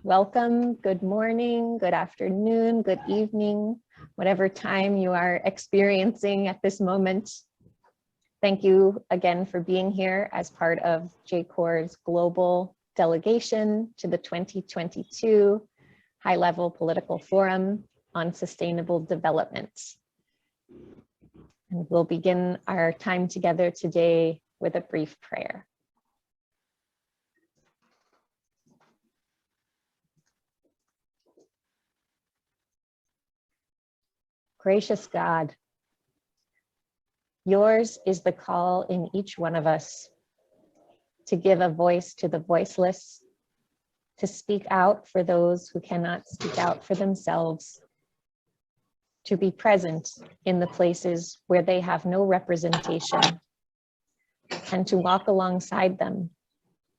Welcome, good morning, good afternoon, good evening, whatever time you are experiencing at this moment. Thank you again for being here as part of JCoR's global delegation to the 2022 High-Level Political Forum on Sustainable Development. And we'll begin our time together today with a brief prayer. Gracious God, yours is the call in each one of us to give a voice to the voiceless, to speak out for those who cannot speak out for themselves, to be present in the places where they have no representation, and to walk alongside them,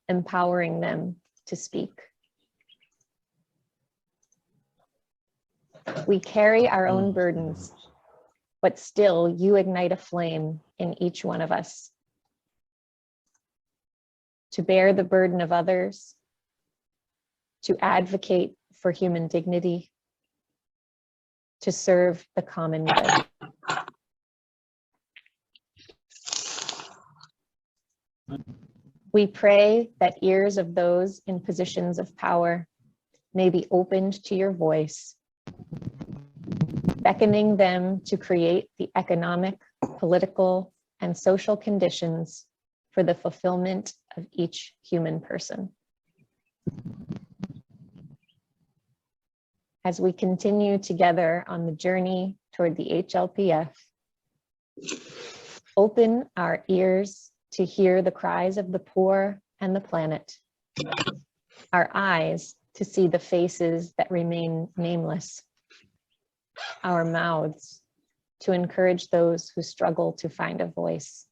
empowering them to speak. We carry our own burdens, but still you ignite a flame in each one of us to bear the burden of others, to advocate for human dignity, to serve the common good. We pray that ears of those in positions of power may be opened to your voice, beckoning them to create the economic, political, and social conditions for the fulfillment of each human person. As we continue together on the journey toward the HLPF, open our ears to hear the cries of the poor and the planet, our eyes to see the faces that remain nameless, our mouths to encourage those who struggle to find a voice.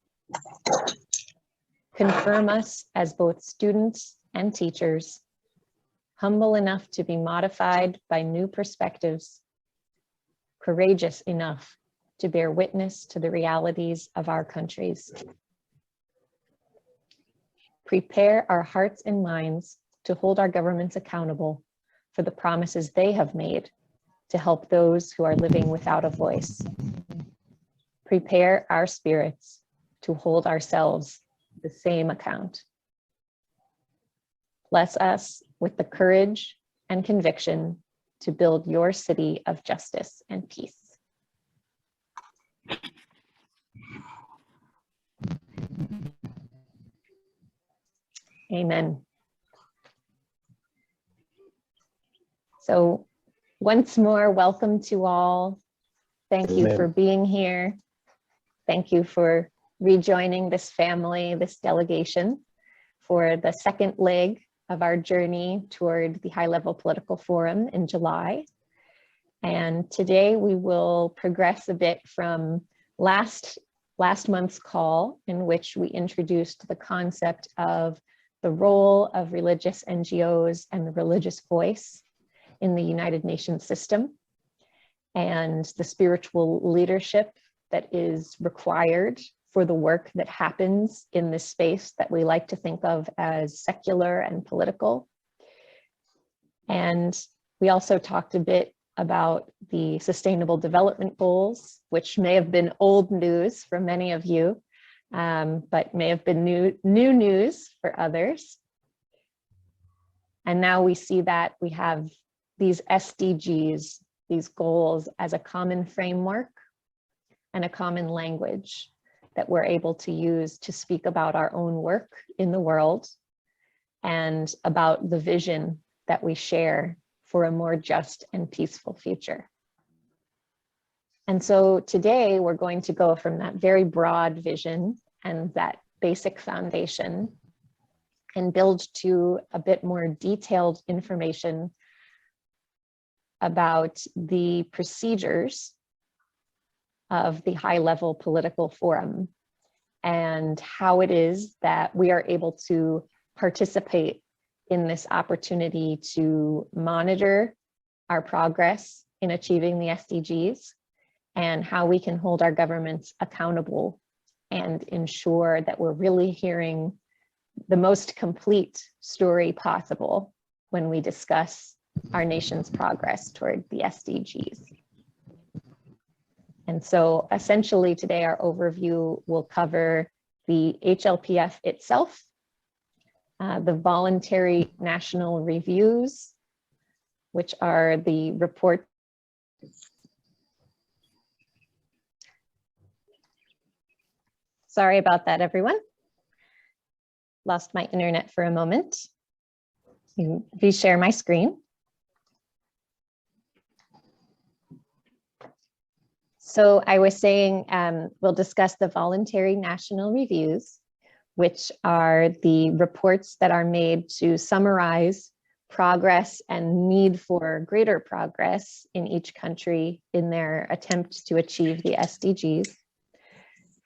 Confirm us as both students and teachers, humble enough to be modified by new perspectives, courageous enough to bear witness to the realities of our countries. Prepare our hearts and minds to hold our governments accountable for the promises they have made to help those who are living without a voice. Prepare our spirits to hold ourselves the same account. Bless us with the courage and conviction to build your city of justice and peace. Amen. So once more, welcome to all. Thank you for being here. Thank you for rejoining this family, this delegation, for the second leg of our journey toward the High-Level Political Forum in July. And today we will progress a bit from last month's call, in which we introduced the concept of the role of religious NGOs and the religious voice in the United Nations system, and the spiritual leadership that is required for the work that happens in this space that we like to think of as secular and political. And we also talked a bit about the Sustainable Development Goals, which may have been old news for many of you, but may have been new news for others. And now we see that we have these SDGs, these goals, as a common framework and a common language that we're able to use to speak about our own work in the world and about the vision that we share for a more just and peaceful future. And so today we're going to go from that very broad vision and that basic foundation and build to a bit more detailed information about the procedures of the High-Level Political Forum and how it is that we are able to participate in this opportunity to monitor our progress in achieving the SDGs, and how we can hold our governments accountable and ensure that we're really hearing the most complete story possible when we discuss our nation's progress toward the SDGs. And so essentially today our overview will cover the HLPF itself, the voluntary national reviews, which are the report. Sorry about that, everyone. Lost my internet for a moment. Please share my screen. So I was saying we'll discuss the voluntary national reviews, which are the reports that are made to summarize progress and need for greater progress in each country in their attempt to achieve the SDGs.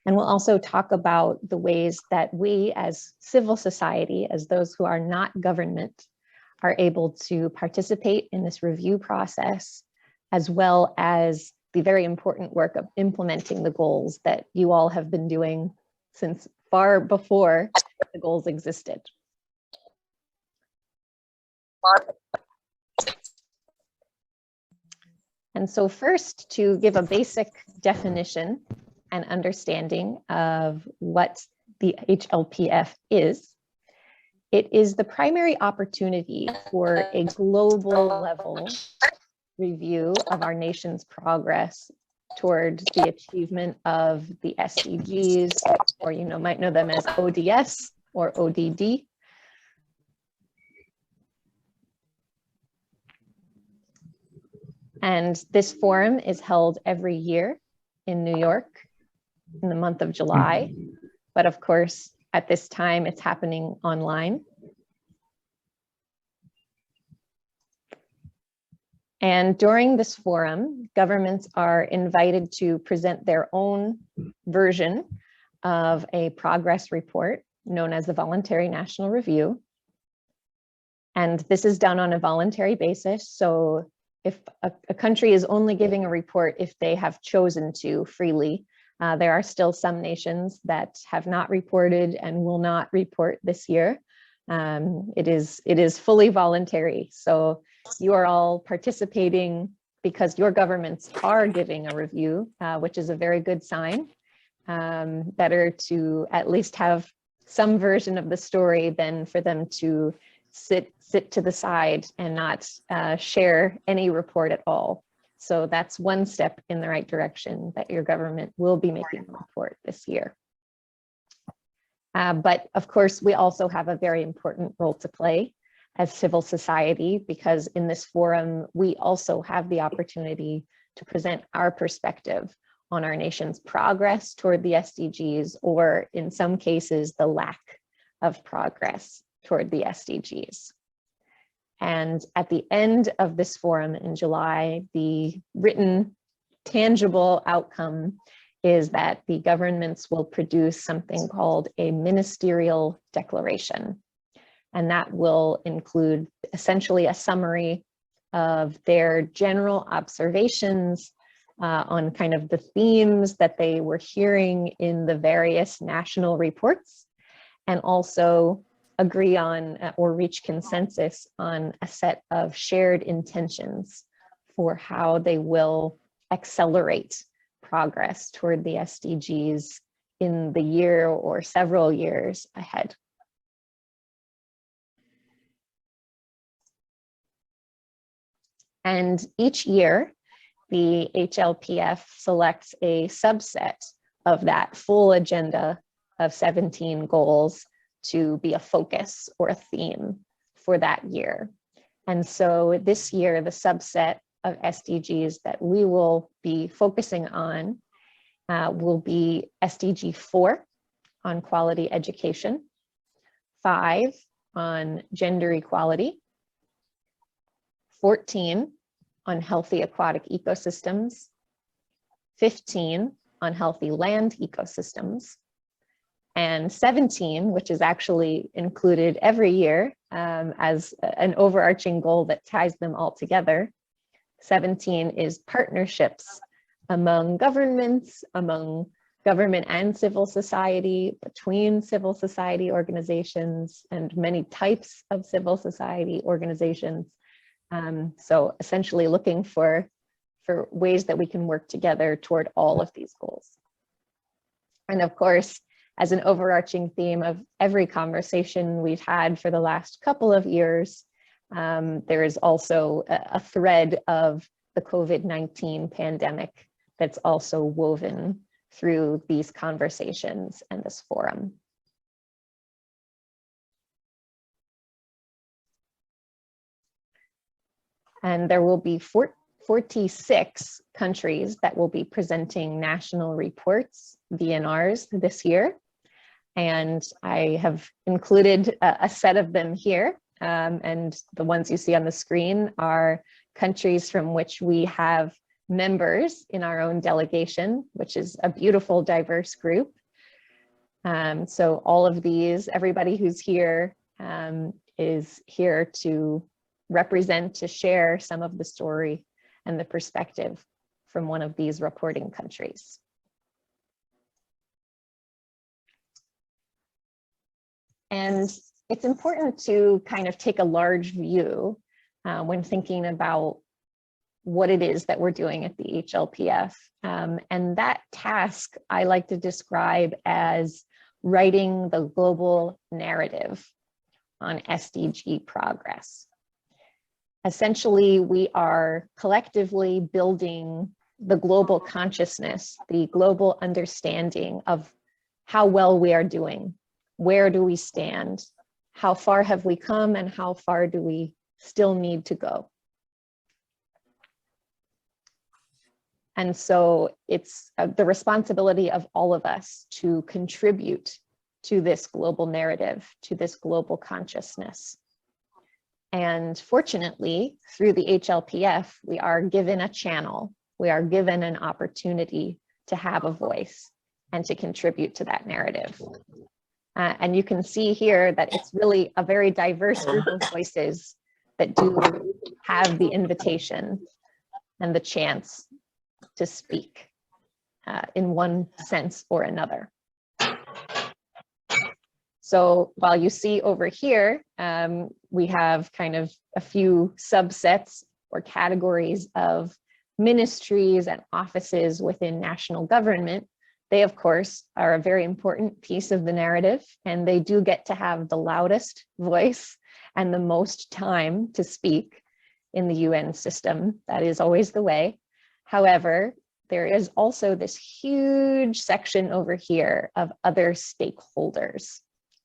And we'll also talk about the ways that we as civil society, as those who are not government, are able to participate in this review process, as well as the very important work of implementing the goals that you all have been doing since far before the goals existed. And so first, to give a basic definition and understanding of what the HLPF is, it is the primary opportunity for a global level review of our nation's progress toward the achievement of the SDGs, or you might know them as ODS or ODD. And this forum is held every year in New York in the month of July. But of course, at this time, it's happening online. And during this forum, governments are invited to present their own version of a progress report known as the Voluntary National Review. And this is done on a voluntary basis. So if a country is only giving a report if they have chosen to freely, there are still some nations that have not reported and will not report this year. It is fully voluntary. So you are all participating because your governments are giving a review, which is a very good sign. Better to at least have some version of the story than for them to sit to the side and not share any report at all. So that's one step in the right direction, that your government will be making a report this year. But of course, we also have a very important role to play as civil society, because in this forum, we also have the opportunity to present our perspective on our nation's progress toward the SDGs, or in some cases, the lack of progress toward the SDGs. And at the end of this forum in July, the written, tangible outcome is that the governments will produce something called a Ministerial Declaration. And that will include essentially a summary of their general observations on kind of the themes that they were hearing in the various national reports, and also agree on or reach consensus on a set of shared intentions for how they will accelerate progress toward the SDGs in the year or several years ahead. And each year, the HLPF selects a subset of that full agenda of 17 goals to be a focus or a theme for that year. And so this year, the subset of SDGs that we will be focusing on will be SDG 4 on quality education, 5 on gender equality, 14 on healthy aquatic ecosystems, 15 on healthy land ecosystems, and 17, which is actually included every year as an overarching goal that ties them all together. 17 is partnerships among governments, among government and civil society, between civil society organizations, and many types of civil society organizations. So essentially looking for ways that we can work together toward all of these goals. And of course, as an overarching theme of every conversation we've had for the last couple of years, there is also a thread of the COVID-19 pandemic that's also woven through these conversations and this forum. And there will be 46 countries that will be presenting national reports, VNRs, this year. And I have included a set of them here. And the ones you see on the screen are countries from which we have members in our own delegation, which is a beautiful, diverse group. So all of these, everybody who's here is here to represent, to share some of the story and the perspective from one of these reporting countries. And it's important to kind of take a large view when thinking about what it is that we're doing at the HLPF. And that task I like to describe as writing the global narrative on SDG progress. Essentially, we are collectively building the global consciousness, the global understanding of how well we are doing. Where do we stand? How far have we come, and how far do we still need to go? And so it's the responsibility of all of us to contribute to this global narrative, to this global consciousness. And fortunately, through the HLPF, we are given a channel, we are given an opportunity to have a voice and to contribute to that narrative. And you can see here that it's really a very diverse group of voices that do have the invitation and the chance to speak in one sense or another. So while you see over here, we have kind of a few subsets or categories of ministries and offices within national government. They, of course, are a very important piece of the narrative, and they do get to have the loudest voice and the most time to speak in the UN system. That is always the way. However, there is also this huge section over here of other stakeholders.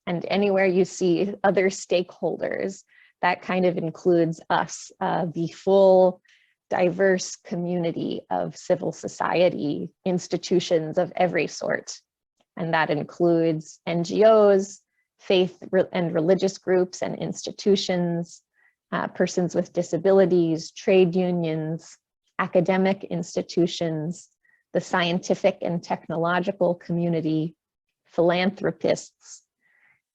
And anywhere you see other stakeholders, that kind of includes us, the full diverse community of civil society institutions of every sort. And that includes NGOs, faith and religious groups and institutions, persons with disabilities, trade unions, academic institutions, the scientific and technological community, philanthropists,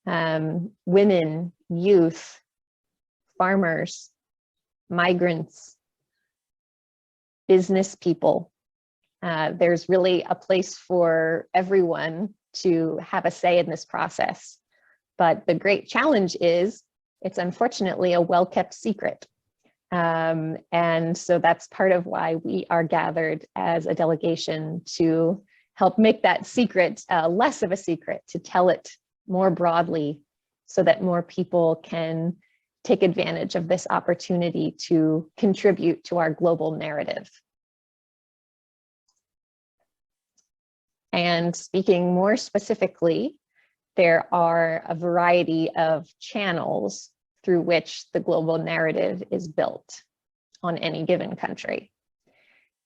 women, youth, farmers, migrants, business people. There's really a place for everyone to have a say in this process. But the great challenge is it's unfortunately a well-kept secret. And so that's part of why we are gathered as a delegation to help make that secret less of a secret, to tell it more broadly so that more people can take advantage of this opportunity to contribute to our global narrative. And speaking more specifically, there are a variety of channels through which the global narrative is built on any given country.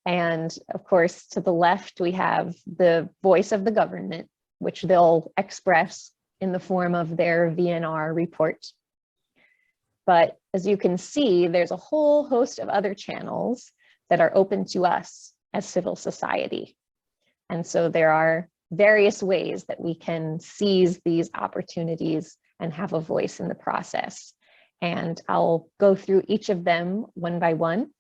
And of course, to the left, we have the voice of the government, which they'll express in the form of their VNR report. But as you can see, there's a whole host of other channels that are open to us as civil society. And so there are various ways that we can seize these opportunities and have a voice in the process. And I'll go through each of them one by one.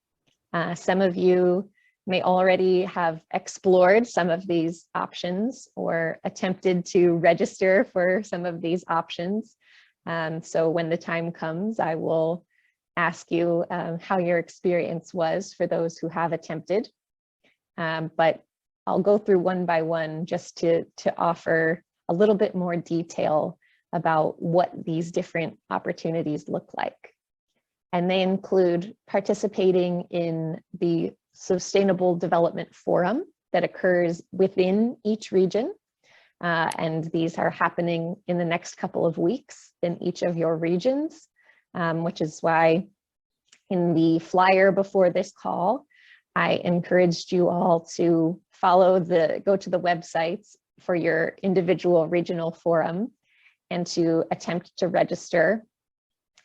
Some of you may already have explored some of these options or attempted to register for some of these options. So when the time comes, I will ask you how your experience was for those who have attempted. But I'll go through one by one just to offer a little bit more detail about what these different opportunities look like. And they include participating in the Sustainable Development Forum that occurs within each region. And these are happening in the next couple of weeks in each of your regions, which is why in the flyer before this call, I encouraged you all to go to the websites for your individual regional forum and to attempt to register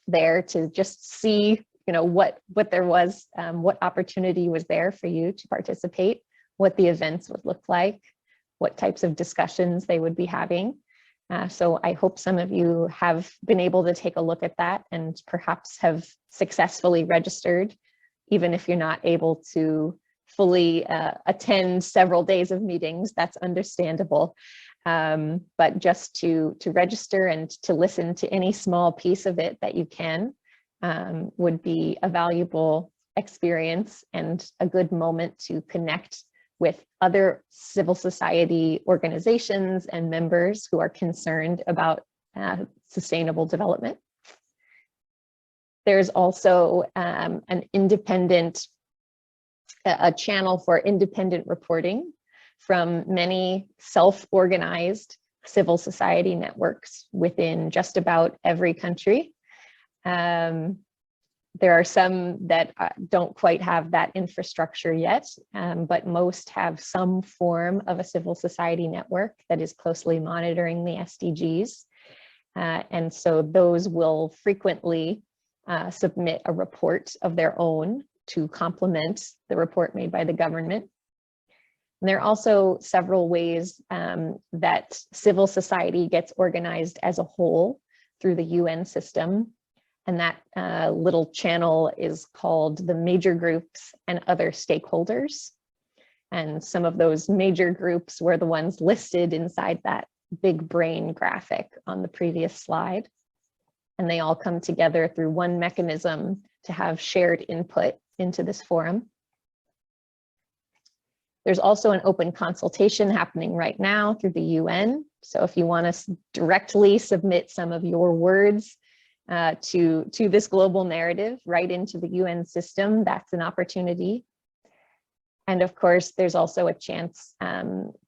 there to just see, what there was, what opportunity was there for you to participate, what the events would look like, what types of discussions they would be having. So I hope some of you have been able to take a look at that and perhaps have successfully registered, even if you're not able to fully attend several days of meetings. That's understandable. But just to register and to listen to any small piece of it that you can would be a valuable experience and a good moment to connect with other civil society organizations and members who are concerned about sustainable development. There's also a channel for independent reporting from many self-organized civil society networks within just about every country. There are some that don't quite have that infrastructure yet, but most have some form of a civil society network that is closely monitoring the SDGs. And so those will frequently submit a report of their own to complement the report made by the government. And there are also several ways that civil society gets organized as a whole through the UN system. And that little channel is called the Major Groups and Other Stakeholders. And some of those major groups were the ones listed inside that big brain graphic on the previous slide. And they all come together through one mechanism to have shared input into this forum. There's also an open consultation happening right now through the UN. So if you want to directly submit some of your words to this global narrative right into the UN system, that's an opportunity. And of course, there's also a chance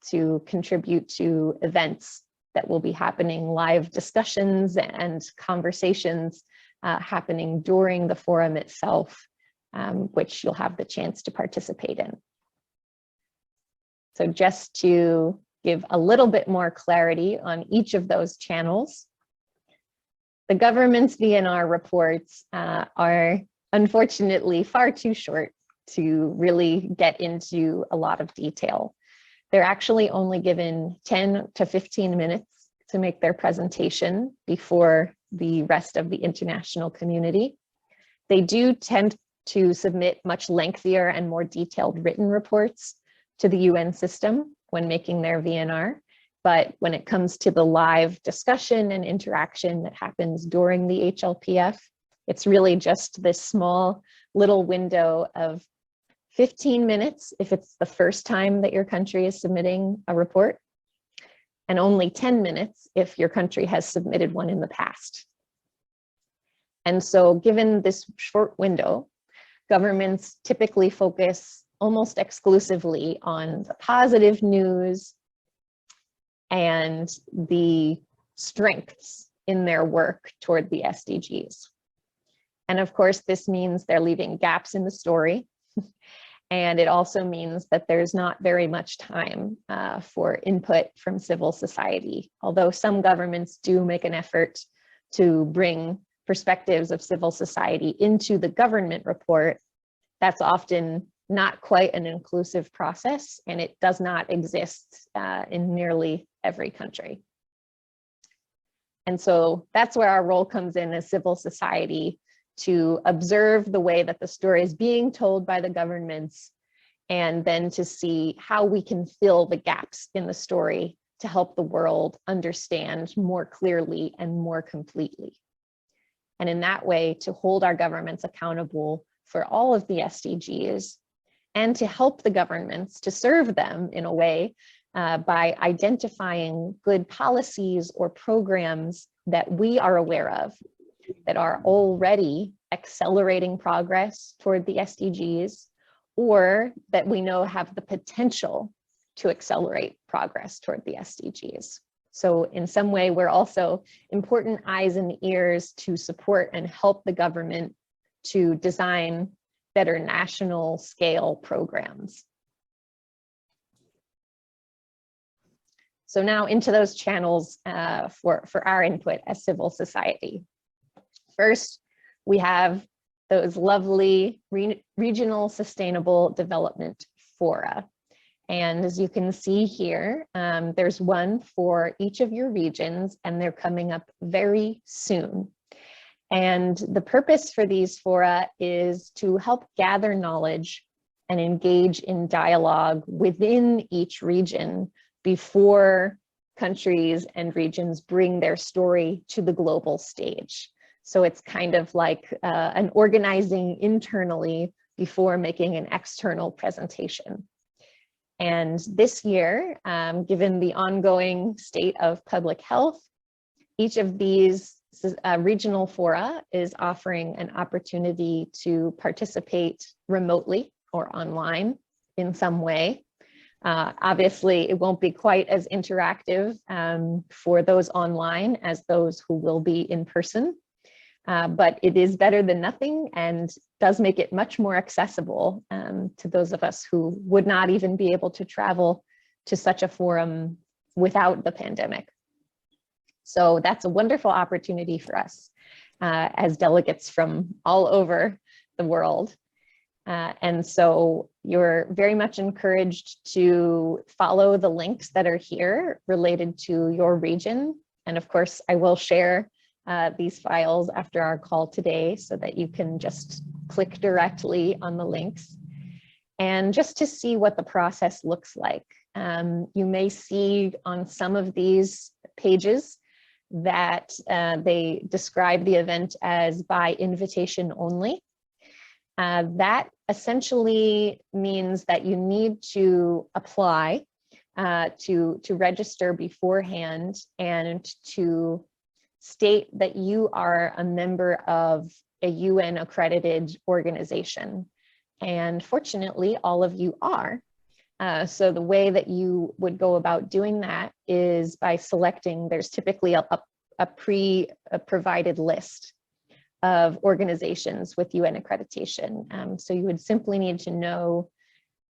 to contribute to events that will be happening, live discussions and conversations happening during the forum itself, which you'll have the chance to participate in. So just to give a little bit more clarity on each of those channels, the government's VNR reports are unfortunately far too short to really get into a lot of detail. They're actually only given 10 to 15 minutes to make their presentation before the rest of the international community. They do tend to submit much lengthier and more detailed written reports to the UN system when making their VNR. But when it comes to the live discussion and interaction that happens during the HLPF, it's really just this small little window of 15 minutes if it's the first time that your country is submitting a report, and only 10 minutes if your country has submitted one in the past. And so given this short window, governments typically focus almost exclusively on the positive news and the strengths in their work toward the SDGs. And of course, this means they're leaving gaps in the story. And it also means that there's not very much time for input from civil society, although some governments do make an effort to bring perspectives of civil society into the government report. That's often not quite an inclusive process, and it does not exist in nearly every country. And so that's where our role comes in as civil society, to observe the way that the story is being told by the governments and then to see how we can fill the gaps in the story to help the world understand more clearly and more completely. And in that way, to hold our governments accountable for all of the SDGs, and to help the governments to serve them in a way by identifying good policies or programs that we are aware of that are already accelerating progress toward the SDGs, or that we know have the potential to accelerate progress toward the SDGs. So in some way, we're also important eyes and ears to support and help the government to design better national scale programs. So now into those channels for our input as civil society. First, we have those lovely regional sustainable development fora. And as you can see here, there's one for each of your regions, and they're coming up very soon. And the purpose for these fora is to help gather knowledge and engage in dialogue within each region before countries and regions bring their story to the global stage. So it's kind of like an organizing internally before making an external presentation. And this year, given the ongoing state of public health, each of these regional fora is offering an opportunity to participate remotely or online in some way. Obviously, it won't be quite as interactive for those online as those who will be in person, but it is better than nothing and does make it much more accessible to those of us who would not even be able to travel to such a forum without the pandemic. So that's a wonderful opportunity for us as delegates from all over the world. And so you're very much encouraged to follow the links that are here related to your region. And of course, I will share these files after our call today so that you can just click directly on the links. And just to see what the process looks like, you may see on some of these pages that they describe the event as by invitation only. That essentially means that you need to apply to register beforehand and to state that you are a member of a UN accredited organization. And fortunately, all of you are. So the way that you would go about doing that is by selecting, there's typically a pre-provided list of organizations with UN accreditation. So you would simply need to know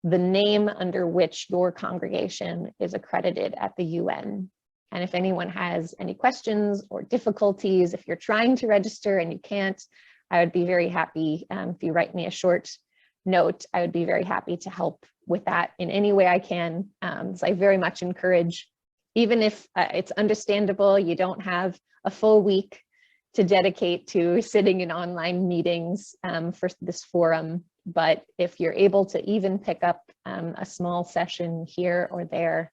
the name under which your congregation is accredited at the UN. And if anyone has any questions or difficulties, if you're trying to register and you can't, I would be very happy if you write me a short note. I would be very happy to help with that in any way I can. So I very much encourage, even if it's understandable, you don't have a full week to dedicate to sitting in online meetings for this forum, but if you're able to even pick up a small session here or there,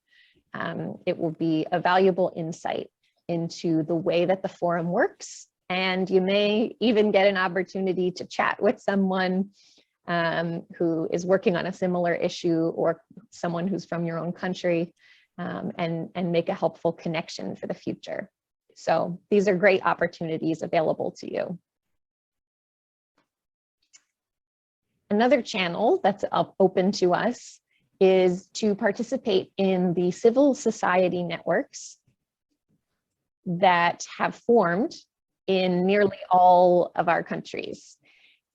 it will be a valuable insight into the way that the forum works. And you may even get an opportunity to chat with someone who is working on a similar issue or someone who's from your own country and make a helpful connection for the future. So these are great opportunities available to you. Another channel that's open to us is to participate in the civil society networks that have formed in nearly all of our countries.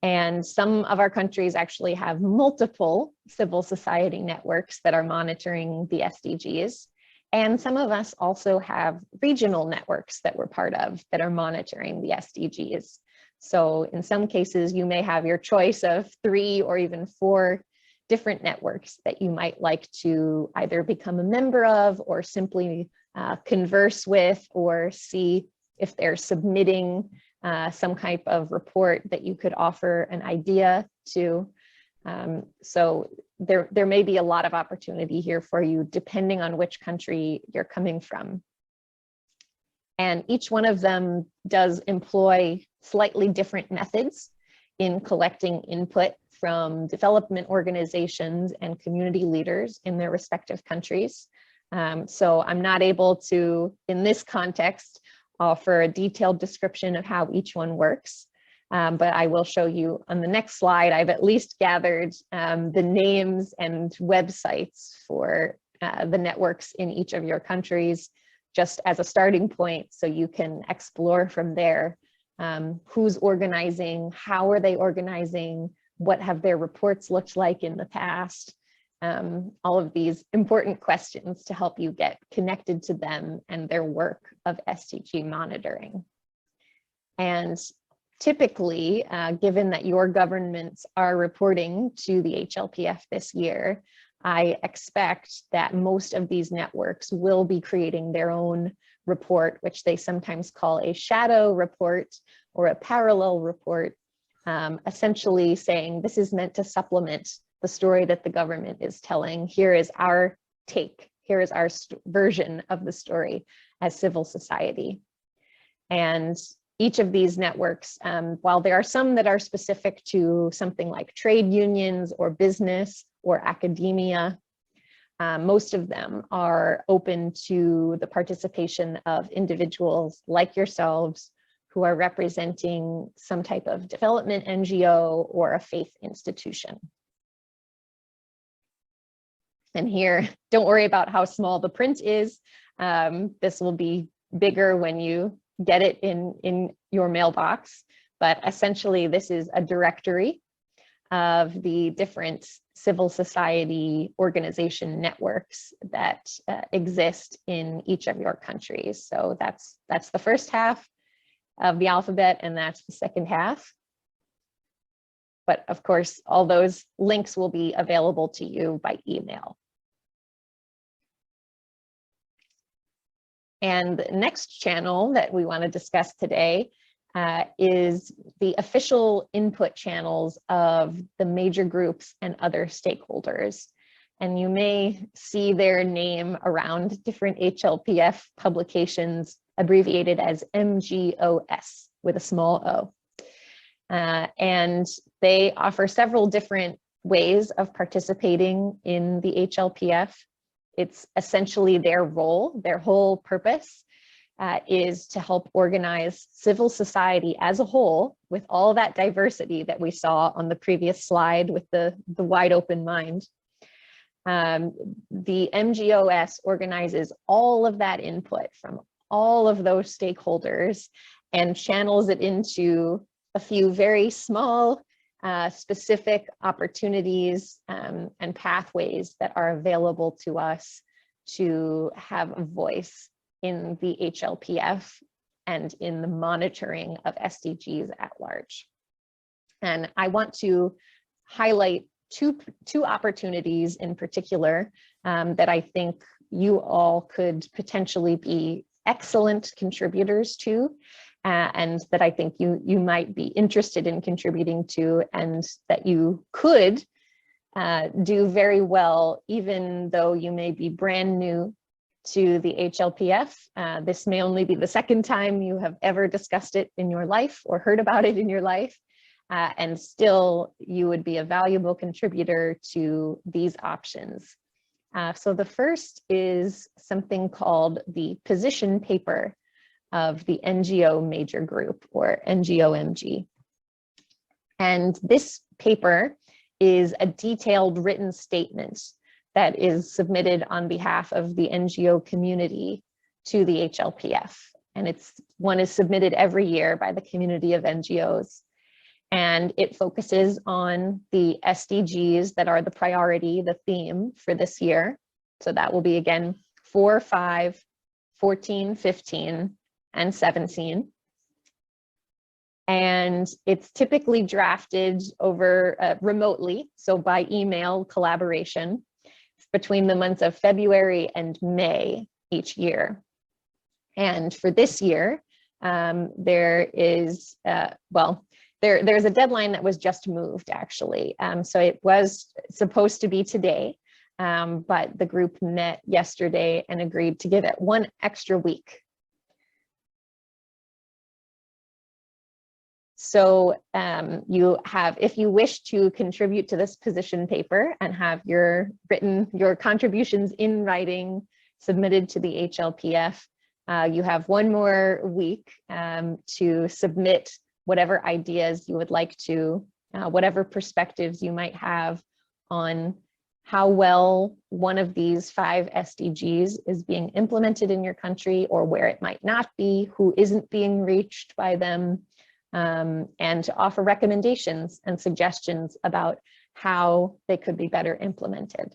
And some of our countries actually have multiple civil society networks that are monitoring the SDGs. And some of us also have regional networks that we're part of that are monitoring the SDGs. So in some cases, you may have your choice of 3 or even 4 different networks that you might like to either become a member of or simply converse with or see if they're submitting some type of report that you could offer an idea to. So there may be a lot of opportunity here for you, depending on which country you're coming from. And each one of them does employ slightly different methods in collecting input from development organizations and community leaders in their respective countries. So I'm not able to, in this context, offer a detailed description of how each one works. But I will show you on the next slide. I've at least gathered the names and websites for the networks in each of your countries, just as a starting point, so you can explore from there. Who's organizing, how are they organizing, what have their reports looked like in the past? All of these important questions to help you get connected to them and their work of SDG monitoring. And typically, given that your governments are reporting to the HLPF this year, I expect that most of these networks will be creating their own report, which they sometimes call a shadow report or a parallel report, essentially saying this is meant to supplement the story that the government is telling. Here is our take. Here is our version of the story as civil society. And each of these networks, while there are some that are specific to something like trade unions or business or academia, most of them are open to the participation of individuals like yourselves who are representing some type of development NGO or a faith institution. And here, don't worry about how small the print is. This will be bigger when you get it in your mailbox, but essentially this is a directory of the different civil society organization networks that exist in each of your countries. So that's the first half of the alphabet, and that's the second half. But of course, all those links will be available to you by email. And the next channel that we want to discuss today is the official input channels of the major groups and other stakeholders. And you may see their name around different HLPF publications abbreviated as NGOs with a small o. And they offer several different ways of participating in the HLPF. It's essentially their role, their whole purpose is to help organize civil society as a whole with all that diversity that we saw on the previous slide with the wide open mind. The NGOs organizes all of that input from all of those stakeholders and channels it into a few very small specific opportunities and pathways that are available to us to have a voice in the HLPF and in the monitoring of SDGs at large. And I want to highlight two opportunities in particular that I think you all could potentially be excellent contributors to, and that I think you might be interested in contributing to, and that you could do very well, even though you may be brand new to the HLPF. This may only be the second time you have ever discussed it in your life or heard about it in your life, and still you would be a valuable contributor to these options. So the first is something called the position paper of the NGO major group, or NGOMG. And this paper is a detailed written statement that is submitted on behalf of the NGO community to the HLPF. And one is submitted every year by the community of NGOs. And it focuses on the SDGs that are the priority, the theme for this year. So that will be again 4, 5, 14, 15, and 17. And it's typically drafted over remotely, so by email collaboration between the months of February and May each year. And for this year, there there's a deadline that was just moved actually. So it was supposed to be today, but the group met yesterday and agreed to give it 1 extra week. So you have, if you wish to contribute to this position paper and have your contributions in writing submitted to the HLPF, you have 1 more week to submit whatever ideas you would like to, whatever perspectives you might have on how well one of these 5 SDGs is being implemented in your country, or where it might not be, who isn't being reached by them, and to offer recommendations and suggestions about how they could be better implemented.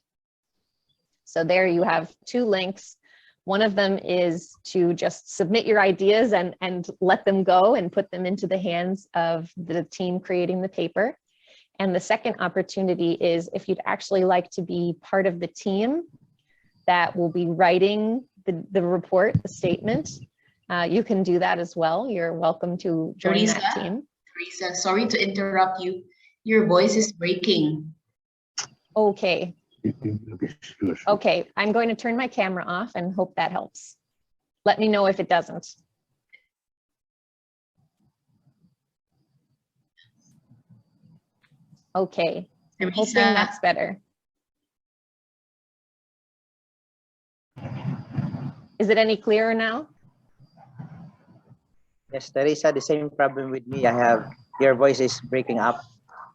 So there you have 2 links. One of them is to just submit your ideas and let them go and put them into the hands of the team creating the paper. And the second opportunity is if you'd actually like to be part of the team that will be writing the report, the statement, you can do that as well. You're welcome to join that team. Teresa, sorry to interrupt you. Your voice is breaking. Okay. Okay, I'm going to turn my camera off and hope that helps. Let me know if it doesn't. Okay, I'm hoping that's better. Is it any clearer now? Yes, Teresa, the same problem with me. Your voice is breaking up,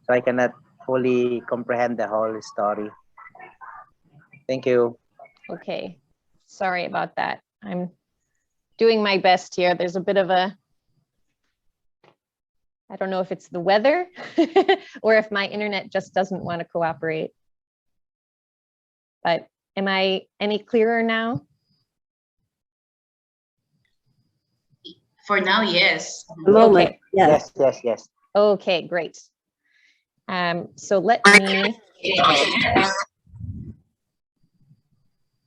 so I cannot fully comprehend the whole story. Thank you. Okay, sorry about that. I'm doing my best here. There's a bit of a, I don't know if it's the weather or if my internet just doesn't want to cooperate. But am I any clearer now? For now, yes. Okay. Yes, yes, yes. Okay, great. So let me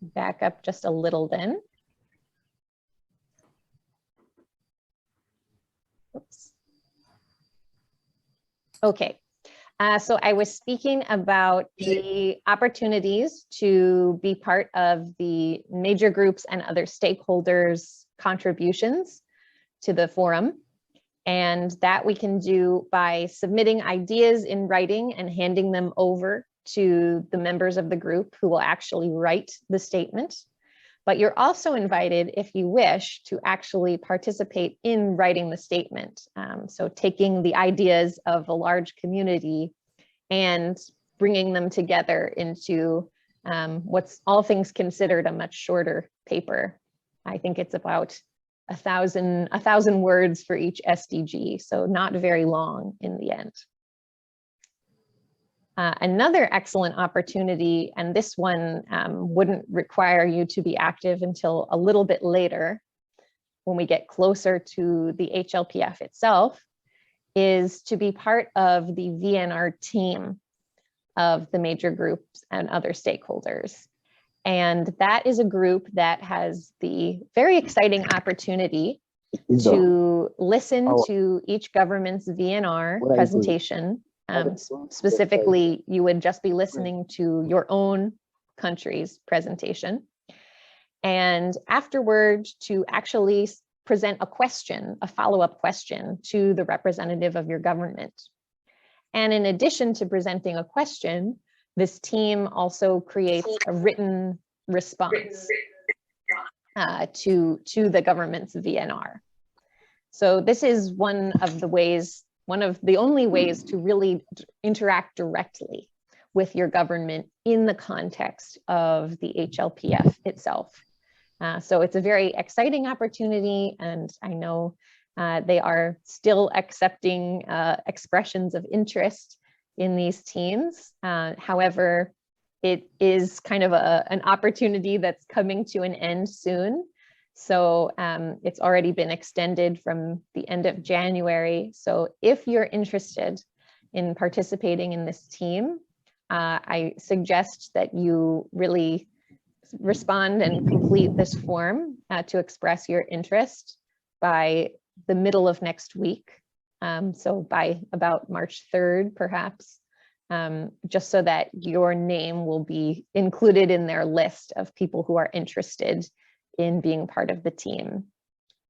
back up just a little then. Oops. Okay, so I was speaking about the opportunities to be part of the major groups and other stakeholders' contributions to the forum. And that we can do by submitting ideas in writing and handing them over to the members of the group who will actually write the statement. But you're also invited, if you wish, to actually participate in writing the statement. So taking the ideas of a large community and bringing them together into what's all things considered a much shorter paper. I think it's about 1,000 words for each SDG, so not very long in the end. Another excellent opportunity, and this one wouldn't require you to be active until a little bit later when we get closer to the HLPF itself, is to be part of the VNR team of the major groups and other stakeholders. And that is a group that has the very exciting opportunity to listen to each government's VNR presentation. Specifically, you would just be listening to your own country's presentation. And afterward, to actually present a question, a follow-up question to the representative of your government. And in addition to presenting a question, this team also creates a written response to the government's VNR. So this is one of the only ways to really interact directly with your government in the context of the HLPF itself. So it's a very exciting opportunity, and I know they are still accepting expressions of interest in these teams. However, it is kind of an opportunity that's coming to an end soon. So it's already been extended from the end of January. So if you're interested in participating in this team, I suggest that you really respond and complete this form to express your interest by the middle of next week. So by about March 3rd, perhaps, just so that your name will be included in their list of people who are interested in being part of the team.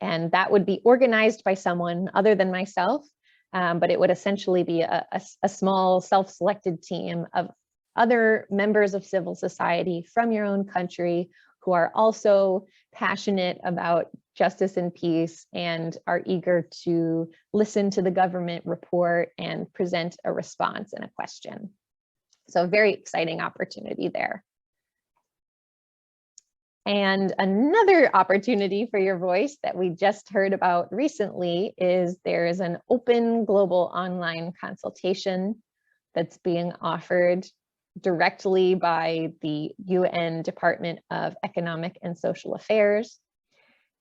And that would be organized by someone other than myself, but it would essentially be a small self-selected team of other members of civil society from your own country who are also passionate about justice and peace and are eager to listen to the government report and present a response and a question. So a very exciting opportunity there. And another opportunity for your voice that we just heard about recently is there is an open global online consultation that's being offered directly by the UN Department of Economic and Social Affairs.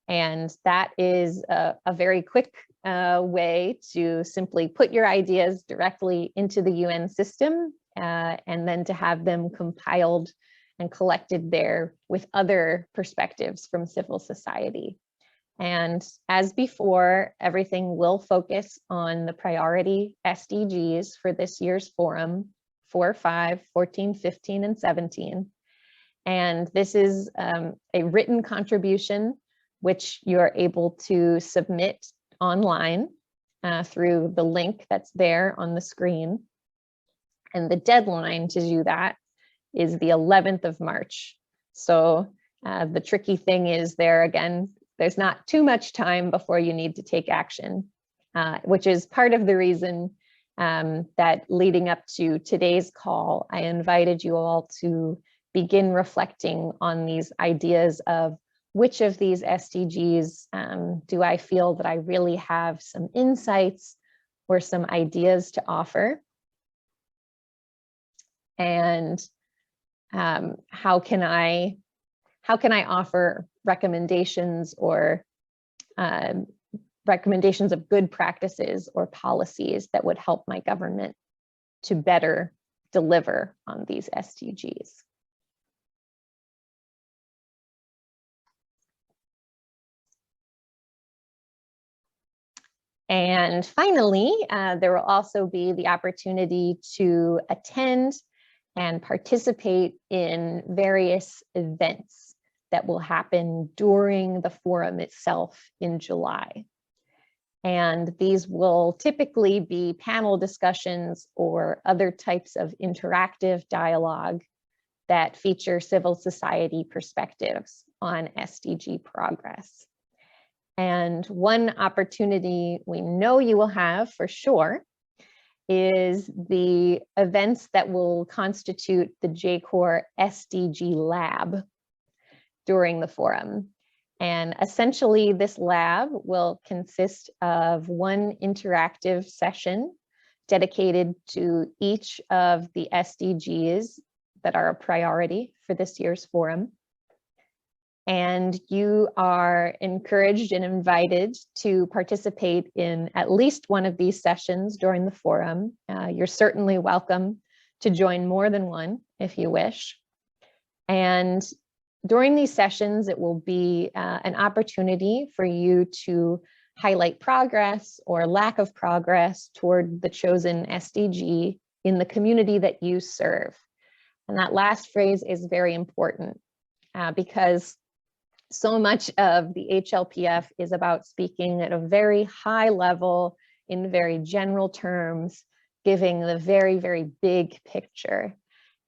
And that is a very quick way to simply put your ideas directly into the UN system and then to have them compiled and collected there with other perspectives from civil society. And as before, everything will focus on the priority SDGs for this year's forum, 4, 5, 14, 15, and 17. And this is a written contribution which you're able to submit online through the link that's there on the screen. And the deadline to do that is the 11th of March. So the tricky thing is there again, there's not too much time before you need to take action, which is part of the reason that leading up to today's call, I invited you all to begin reflecting on these ideas of which of these SDGs do I feel that I really have some insights or some ideas to offer? And how can I offer recommendations or recommendations of good practices or policies that would help my government to better deliver on these SDGs? And finally, there will also be the opportunity to attend and participate in various events that will happen during the forum itself in July. And these will typically be panel discussions or other types of interactive dialogue that feature civil society perspectives on SDG progress. And one opportunity we know you will have for sure is the events that will constitute the Jcore Sdg Lab during the forum. And essentially this lab will consist of one interactive session dedicated to each of the SDGs that are a priority for this year's forum. And you are encouraged and invited to participate in at least one of these sessions during the forum. You're certainly welcome to join more than one if you wish. And during these sessions, it will be an opportunity for you to highlight progress or lack of progress toward the chosen SDG in the community that you serve. And that last phrase is very important because so much of the HLPF is about speaking at a very high level in very general terms, giving the very, very big picture.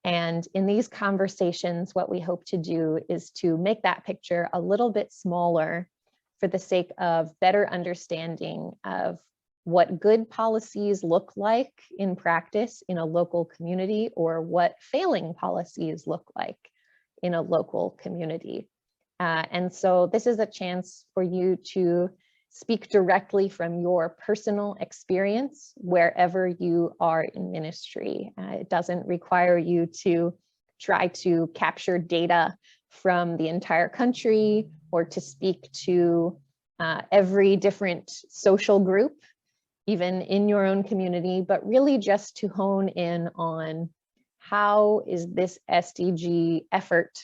And in these conversations, what we hope to do is to make that picture a little bit smaller for the sake of better understanding of what good policies look like in practice in a local community or what failing policies look like in a local community. And so this is a chance for you to speak directly from your personal experience wherever you are in ministry. It doesn't require you to try to capture data from the entire country or to speak to every different social group, even in your own community, but really just to hone in on how is this SDG effort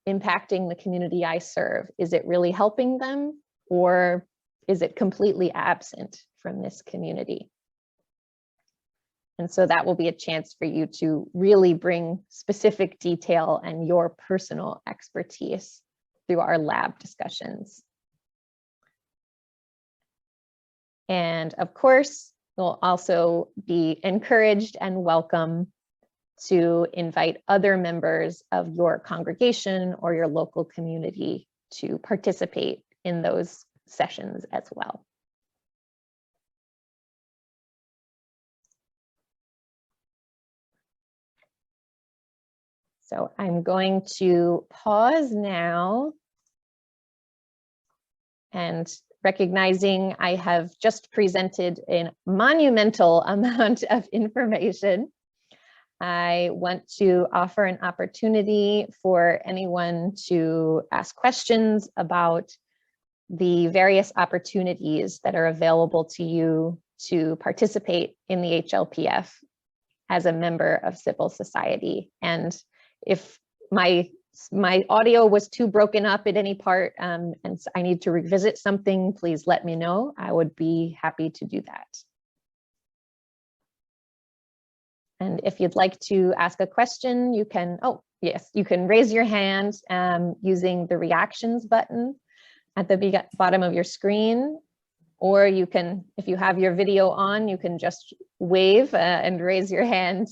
impacting the community I serve? Is it really helping them, or is it completely absent from this community. And so that will be a chance for you to really bring specific detail and your personal expertise through our lab discussions. And of course, you'll also be encouraged and welcome to invite other members of your congregation or your local community to participate in those sessions as well. So I'm going to pause now, and recognizing I have just presented a monumental amount of information, I want to offer an opportunity for anyone to ask questions about the various opportunities that are available to you to participate in the HLPF as a member of civil society. And if my audio was too broken up at any part and I need to revisit something, please let me know. I would be happy to do that. And if you'd like to ask a question, you can, oh yes, you can raise your hand using the reactions button at the bottom of your screen, or you can, if you have your video on, you can just wave and raise your hand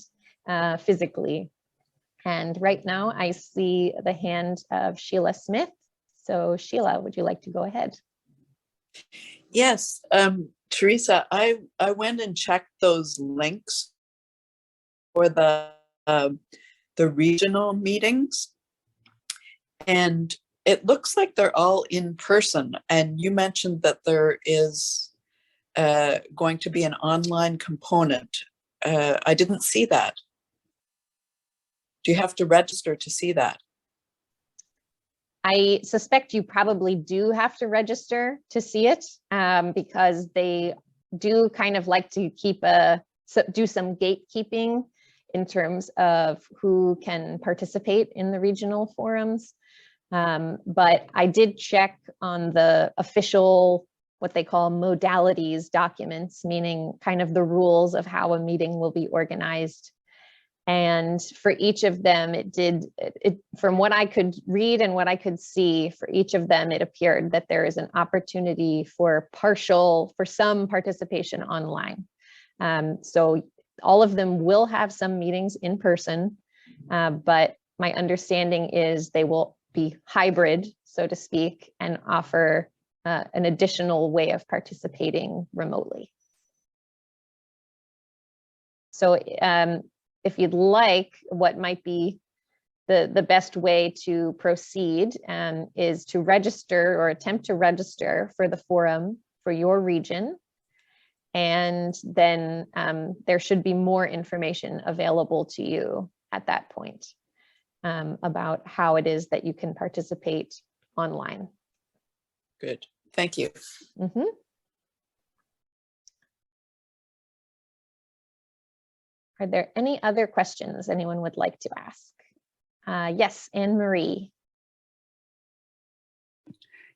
physically. And right now I see the hand of Sheila Smith. So Sheila, would you like to go ahead? Yes, Teresa, I went and checked those links for the regional meetings, and it looks like they're all in person. And you mentioned that there is going to be an online component. I didn't see that. Do you have to register to see that? I suspect you probably do have to register to see it because they do kind of like to keep do some gatekeeping in terms of who can participate in the regional forums. But I did check on the official, what they call modalities documents, meaning kind of the rules of how a meeting will be organized. And for each of them, from what I could read and what I could see, for each of them, it appeared that there is an opportunity for some participation online. So all of them will have some meetings in person, but my understanding is they will be hybrid, so to speak, and offer an additional way of participating remotely. So if you'd like, what might be the best way to proceed is to register or attempt to register for the forum for your region. And then there should be more information available to you at that point about how it is that you can participate online. Good, thank you. Mm-hmm. Are there any other questions anyone would like to ask? Yes, Anne-Marie.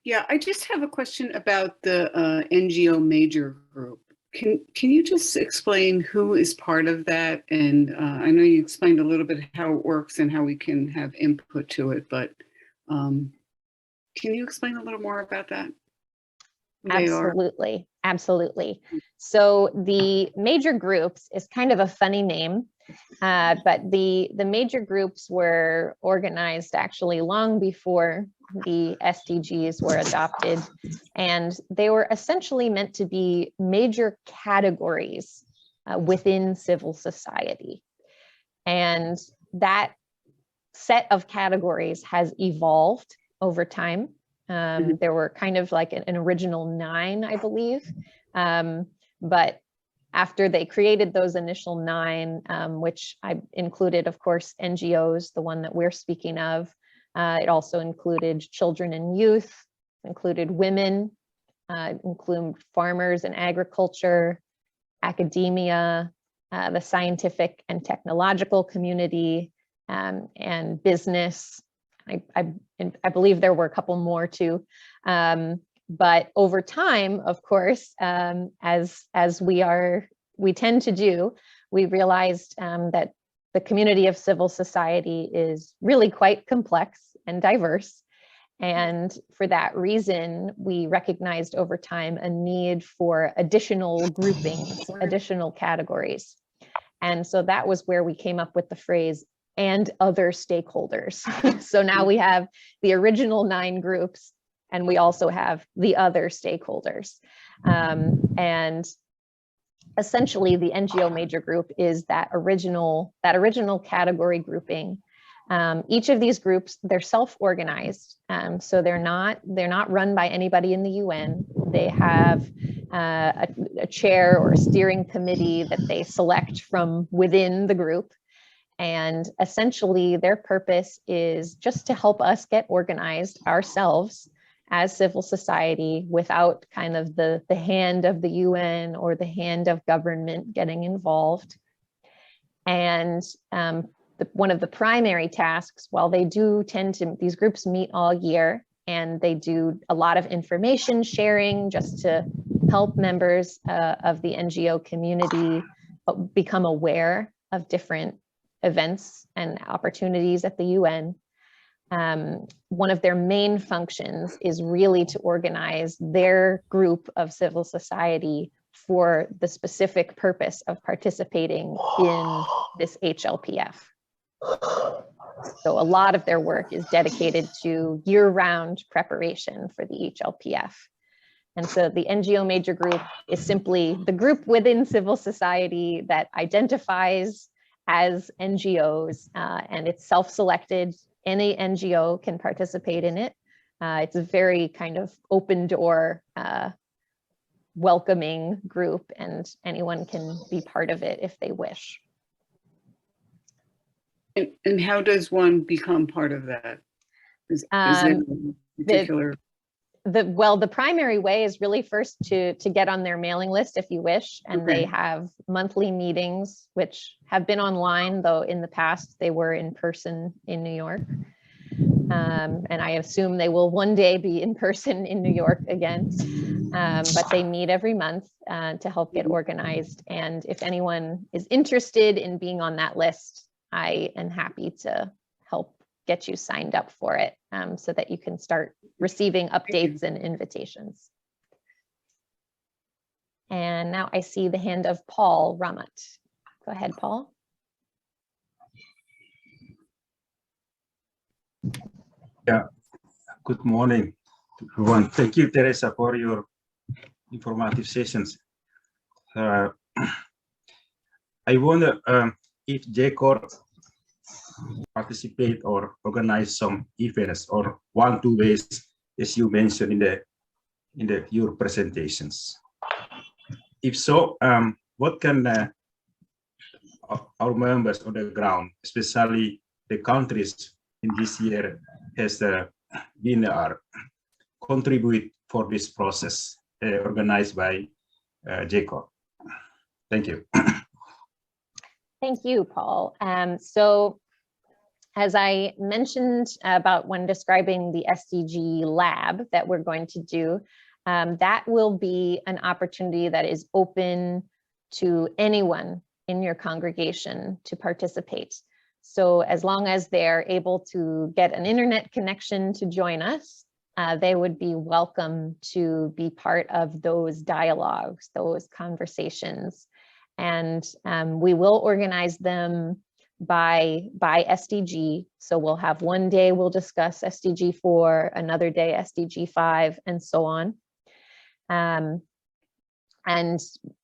Yeah, I just have a question about the NGO major group. Can you just explain who is part of that? And I know you explained a little bit how it works and how we can have input to it, but can you explain a little more about that? Absolutely, absolutely. So the major groups is kind of a funny name, but the major groups were organized actually long before the SDGs were adopted, and they were essentially meant to be major categories within civil society. And that set of categories has evolved over time. There were kind of like an original 9, I believe. But after they created those initial 9, which I included, of course, NGOs, the one that we're speaking of. It also included children and youth, included women, include farmers and agriculture, academia, the scientific and technological community, and business. I believe there were a couple more too, But over time, of course, as we tend to do, we realized that the community of civil society is really quite complex and diverse. And for that reason, we recognized over time a need for additional groupings, additional categories. And so that was where we came up with the phrase, and other stakeholders. So now we have the original 9 groups, and we also have the other stakeholders. And essentially the NGO major group is that original category grouping. Each of these groups, they're self-organized, so they're not run by anybody in the UN. They have a chair or a steering committee that they select from within the group. And essentially their purpose is just to help us get organized ourselves as civil society without kind of the hand of the UN or the hand of government getting involved. And one of the primary tasks, while they do tend to, these groups meet all year and they do a lot of information sharing just to help members of the NGO community become aware of different events and opportunities at the UN. One of their main functions is really to organize their group of civil society for the specific purpose of participating in this HLPF. So a lot of their work is dedicated to year-round preparation for the HLPF. And so the NGO major group is simply the group within civil society that identifies as NGOs, and it's self-selected. Any NGO can participate in it. It's a very kind of open door, welcoming group, and anyone can be part of it if they wish. And how does one become part of that? Is there a particular? The primary way is really first to get on their mailing list if you wish, and Okay. they have monthly meetings, which have been online, though in the past they were in person in New York. And I assume they will one day be in person in New York again. But they meet every month to help get organized. And if anyone is interested in being on that list, I am happy to help get you signed up for it so that you can start receiving updates and invitations. And now I see the hand of Paul Ramat. Go ahead, Paul. Yeah, good morning, everyone. Thank you, Teresa, for your informative sessions. I wonder if JCoR participate or organize some events or 1-2 ways, as you mentioned in your presentations. If so, what can our members on the ground, especially the countries in this year as the VNR, contribute for this process organized by JCoR? Thank you. Thank you, Paul. So as I mentioned about when describing the SDG Lab that we're going to do, that will be an opportunity that is open to anyone in your congregation to participate. So as long as they're able to get an internet connection to join us, they would be welcome to be part of those dialogues, those conversations. And we will organize them by SDG. So we'll have one day we'll discuss SDG 4, another day SDG 5, and so on. And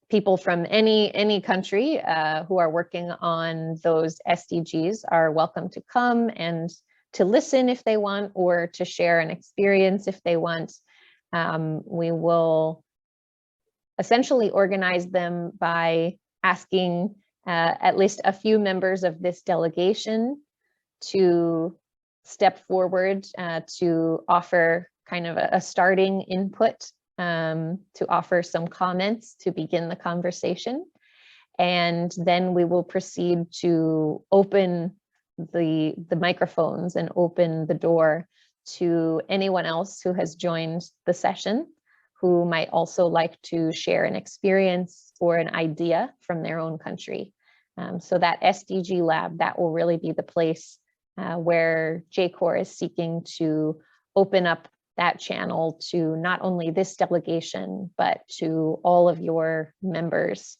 people from any country who are working on those SDGs are welcome to come and to listen if they want, or to share an experience if they want. We will essentially organize them by asking at least a few members of this delegation to step forward to offer kind of a starting input, to offer some comments to begin the conversation. And then we will proceed to open the microphones and open the door to anyone else who has joined the session who might also like to share an experience or an idea from their own country. So that SDG Lab, that will really be the place where JCoR is seeking to open up that channel to not only this delegation, but to all of your members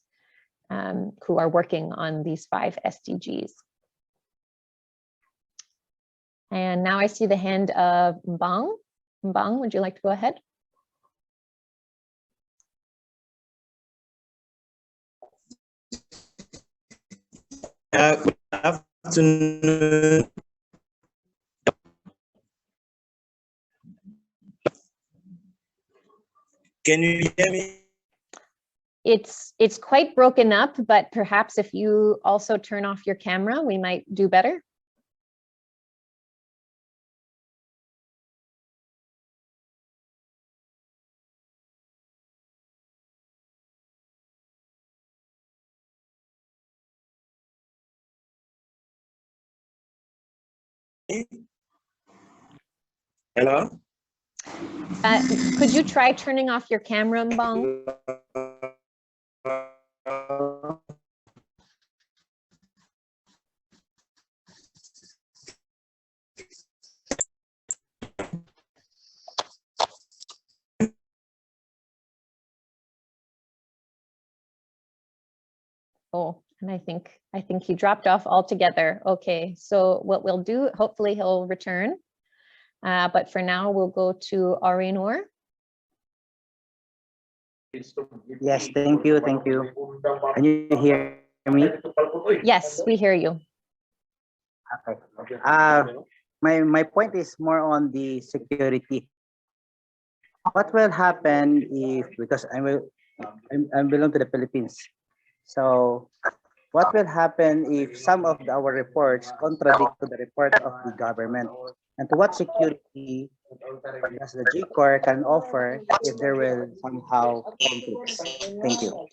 who are working on these 5 SDGs. And now I see the hand of Mbang. Mbang, would you like to go ahead? Good afternoon. Can you hear me? It's quite broken up, but perhaps if you also turn off your camera, we might do better. Hello? Could you try turning off your camera, Mbang? Oh, and I think he dropped off altogether. Okay, so what we'll do, hopefully he'll return. But for now, we'll go to Arinor. Yes, thank you, thank you. Can you hear me? Yes, we hear you. Okay. My point is more on the security. What will happen if, because I belong to the Philippines, so what will happen if some of our reports contradict to the report of the government? And to what security does the JCoR can offer if there will somehow conflicts? Thank you.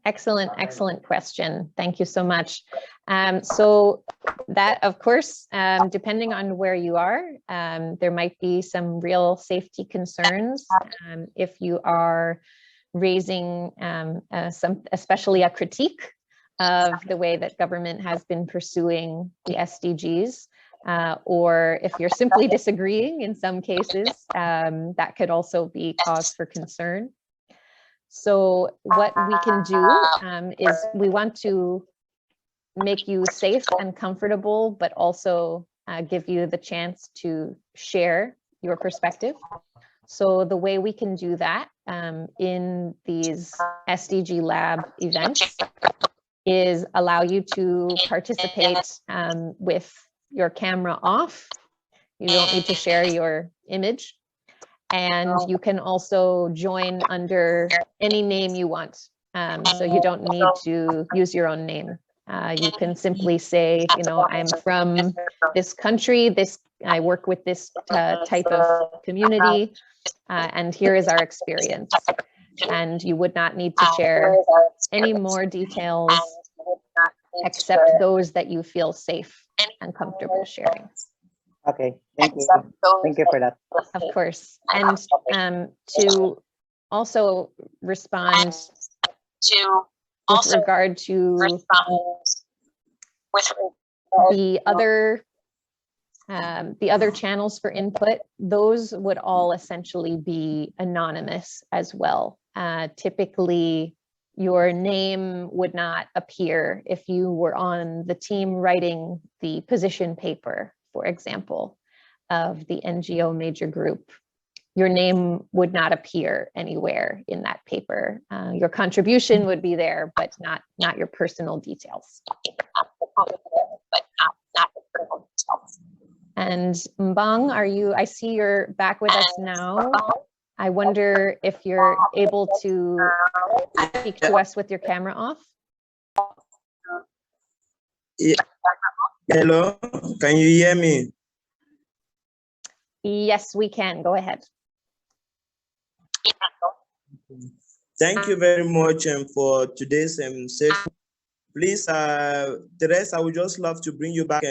Excellent, excellent question. Thank you so much. So that, of course, depending on where you are, there might be some real safety concerns if you are raising especially a critique of the way that government has been pursuing the SDGs, or if you're simply disagreeing in some cases, that could also be cause for concern. So what we can do is we want to make you safe and comfortable, but also give you the chance to share your perspective. So the way we can do that in these SDG Lab events is allow you to participate with your camera off. You don't need to share your image. And you can also join under any name you want. So you don't need to use your own name. You can simply say, you know, I'm from this country, I work with this type of community, and here is our experience. And you would not need to share any more details except those that you feel safe and comfortable sharing. Okay, thank you. Thank you for that. Of course. And to also respond with regard to the other channels for input, those would all essentially be anonymous as well. Typically, your name would not appear if you were on the team writing the position paper, for example, of the NGO major group. Your name would not appear anywhere in that paper. Your contribution would be there, but not your personal details. And Mbang, I see you're back with us now. I wonder if you're able to speak to us with your camera off. Yeah. Hello, can you hear me? Yes, we can. Go ahead. Thank you very much for today's session. Please, Teresa, I would just love to bring you back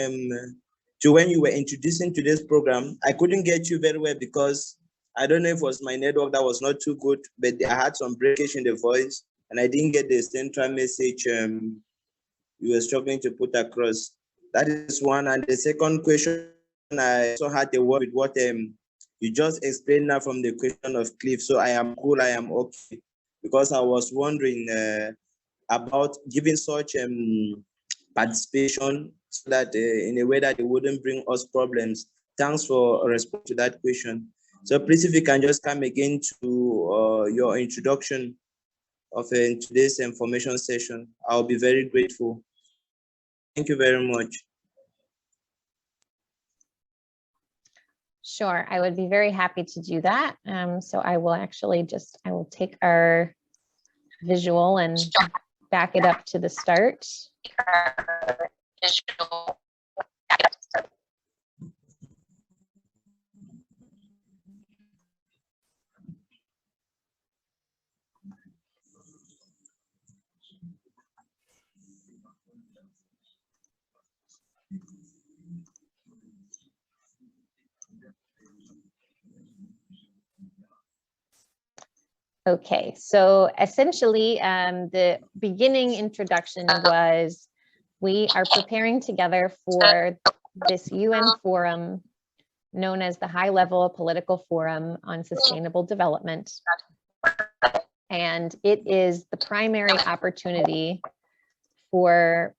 to when you were introducing to this program. I couldn't get you very well because I don't know if it was my network that was not too good, but I had some breakage in the voice and I didn't get the central message you were struggling to put across. That is one. And the second question, I also had a word with what you just explained now from the question of Cliff. So I am cool, I am okay. Because I was wondering about giving such participation so that in a way that it wouldn't bring us problems. Thanks for a response to that question. So please, if you can just come again to your introduction of today's information session, I'll be very grateful. Thank you very much. Sure, I would be very happy to do that. So I will actually I will take our visual and back it up to the start. Okay, so essentially the beginning introduction was we are preparing together for this UN forum known as the High Level Political Forum on Sustainable Development. And it is the primary opportunity for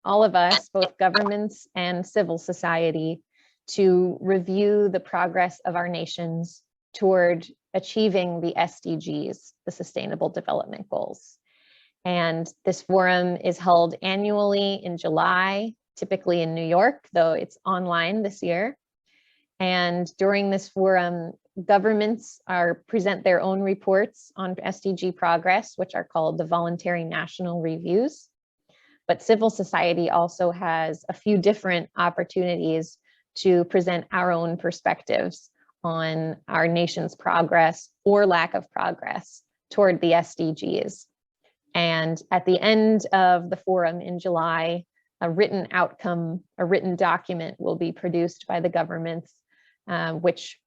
all of us, both governments and civil society, to review the progress of our nations toward achieving the SDGs, the Sustainable Development Goals. And this forum is held annually in July, typically in New York, though it's online this year. And during this forum, governments present their own reports on SDG progress, which are called the Voluntary National Reviews. But civil society also has a few different opportunities to present our own perspectives on our nation's progress or lack of progress toward the SDGs. And at the end of the forum in July, a written document will be produced by the governments, which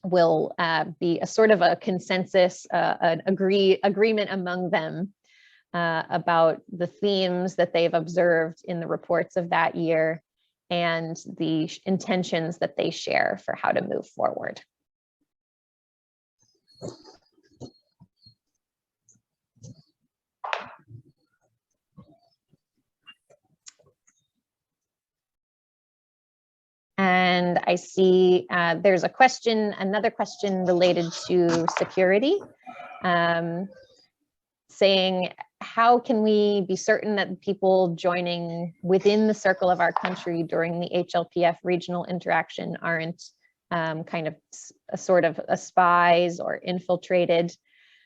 will be a sort of a consensus, an agreement among them about the themes that they've observed in the reports of that year and the intentions that they share for how to move forward. And I see there's a question, another question related to security, saying, how can we be certain that people joining within the circle of our country during the HLPF regional interaction aren't kind of a sort of spies or infiltrated?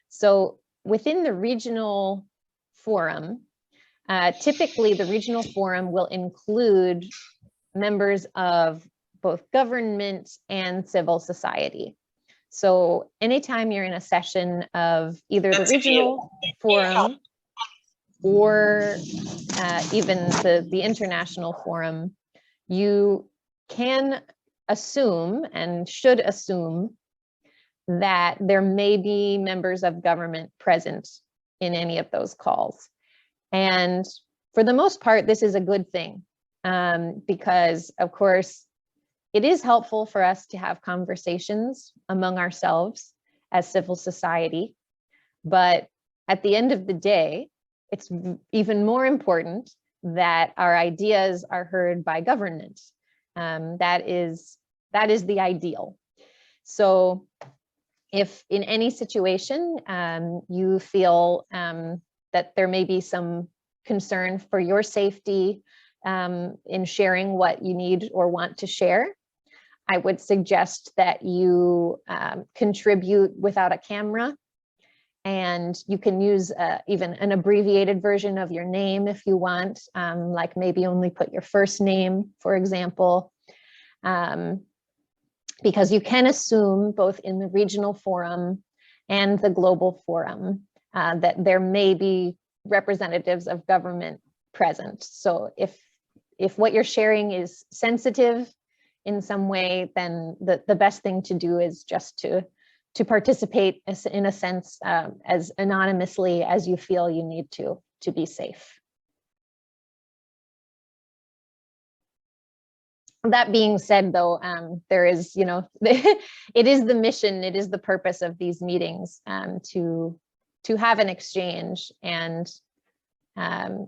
So within the regional forum, typically the regional forum will include members of both government and civil society. So anytime you're in a session of either the regional forum or even the international forum, you can assume and should assume that there may be members of government present in any of those calls. And for the most part, this is a good thing because, of course, it is helpful for us to have conversations among ourselves as civil society. But at the end of the day, it's even more important that our ideas are heard by government. That is the ideal. So if in any situation you feel that there may be some concern for your safety in sharing what you need or want to share, I would suggest that you contribute without a camera, and you can use even an abbreviated version of your name if you want, like maybe only put your first name, for example, because you can assume both in the regional forum and the global forum that there may be representatives of government present. So if if what you're sharing is sensitive in some way, then the best thing to do is just to participate in a sense as anonymously as you feel you need to be safe. That being said, though, there is, you know, it is the mission, it is the purpose of these meetings to have an exchange, and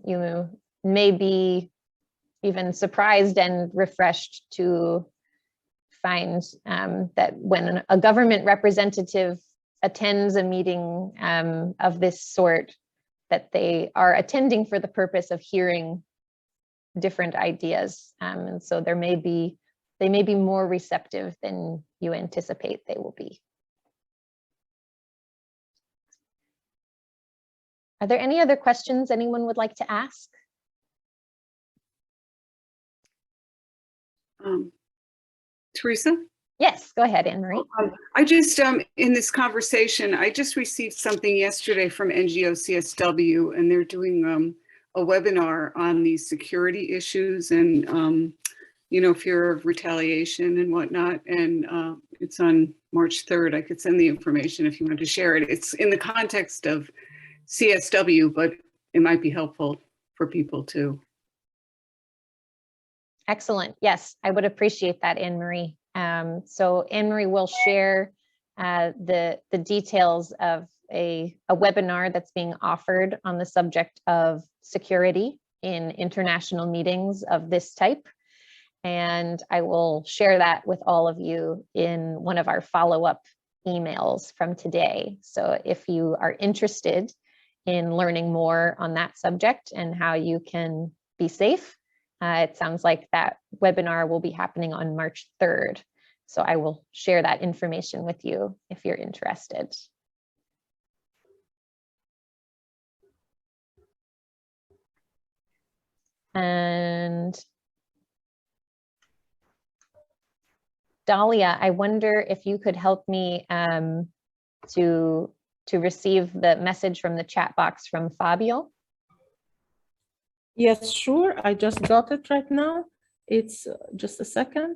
you may be even surprised and refreshed to find that when a government representative attends a meeting of this sort, that they are attending for the purpose of hearing different ideas. And so they may be more receptive than you anticipate they will be. Are there any other questions anyone would like to ask? Teresa? Yes, go ahead, Anne-Marie. I just, in this conversation, I just received something yesterday from NGO CSW, and they're doing a webinar on these security issues and, you know, fear of retaliation and whatnot. And it's on March 3rd. I could send the information if you want to share it. It's in the context of CSW, but it might be helpful for people too. Excellent. Yes, I would appreciate that, Anne-Marie. So Anne-Marie will share the details of a webinar that's being offered on the subject of security in international meetings of this type. And I will share that with all of you in one of our follow-up emails from today. So if you are interested in learning more on that subject and how you can be safe, it sounds like that webinar will be happening on March 3rd. So I will share that information with you if you're interested. And Dahlia, I wonder if you could help me to receive the message from the chat box from Fabio. Yes, sure. I just got it right now. It's just a second.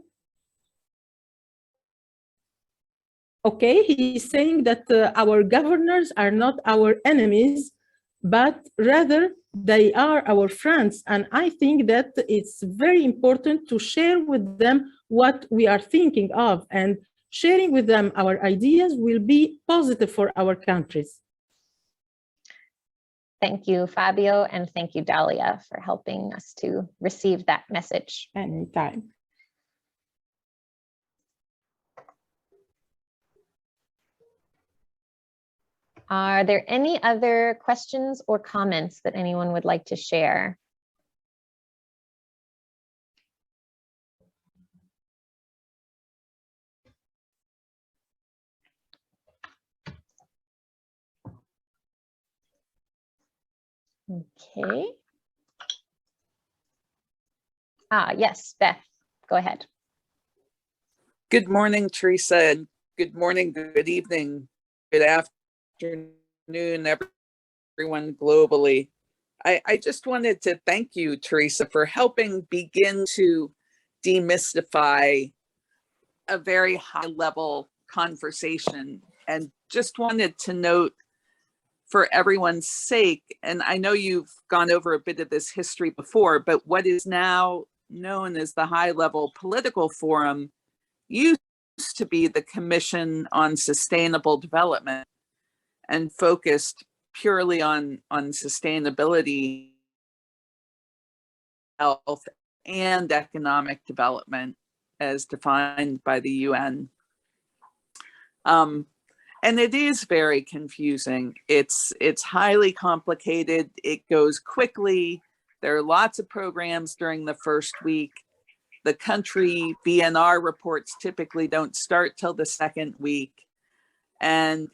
Okay, he's saying that our governors are not our enemies, but rather they are our friends. And I think that it's very important to share with them what we are thinking of, and sharing with them our ideas will be positive for our countries. Thank you, Fabio, and thank you, Dahlia, for helping us to receive that message. Anytime. Are there any other questions or comments that anyone would like to share? Okay. Yes, Beth, go ahead. Good morning, Teresa, and good morning, good evening, good afternoon, everyone globally. I just wanted to thank you, Teresa, for helping begin to demystify a very high-level conversation, and just wanted to note for everyone's sake, and I know you've gone over a bit of this history before, but what is now known as the High-Level Political Forum used to be the Commission on Sustainable Development and focused purely on sustainability, health, and economic development as defined by the UN. And it is very confusing. It's highly complicated. It goes quickly. There are lots of programs during the first week. The country VNR reports typically don't start till the second week. And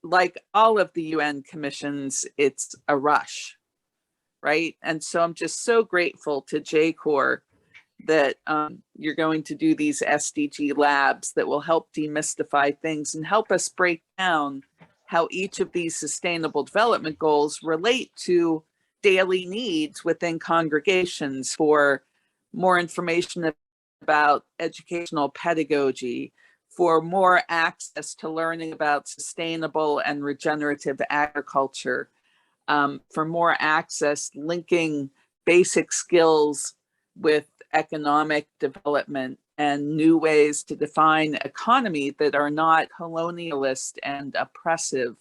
like all of the UN commissions, it's a rush, right? And so I'm just so grateful to JCoR that you're going to do these SDG labs that will help demystify things and help us break down how each of these sustainable development goals relate to daily needs within congregations for more information about educational pedagogy, for more access to learning about sustainable and regenerative agriculture, for more access linking basic skills with economic development and new ways to define economy that are not colonialist and oppressive.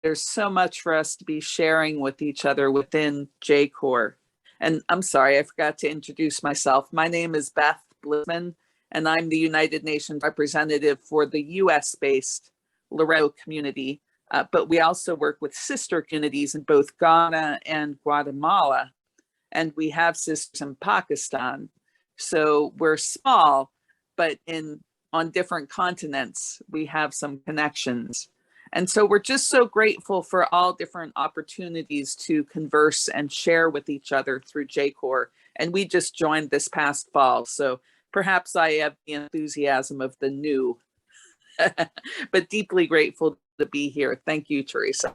There's so much for us to be sharing with each other within JCoR. And I'm sorry, I forgot to introduce myself. My name is Beth Blissman, and I'm the United Nations representative for the US-based Laredo community. But we also work with sister communities in both Ghana and Guatemala, and we have sisters in Pakistan. So we're small, but on different continents, we have some connections. And so we're just so grateful for all different opportunities to converse and share with each other through JCoR. And we just joined this past fall, so perhaps I have the enthusiasm of the new, but deeply grateful to be here. Thank you, Teresa.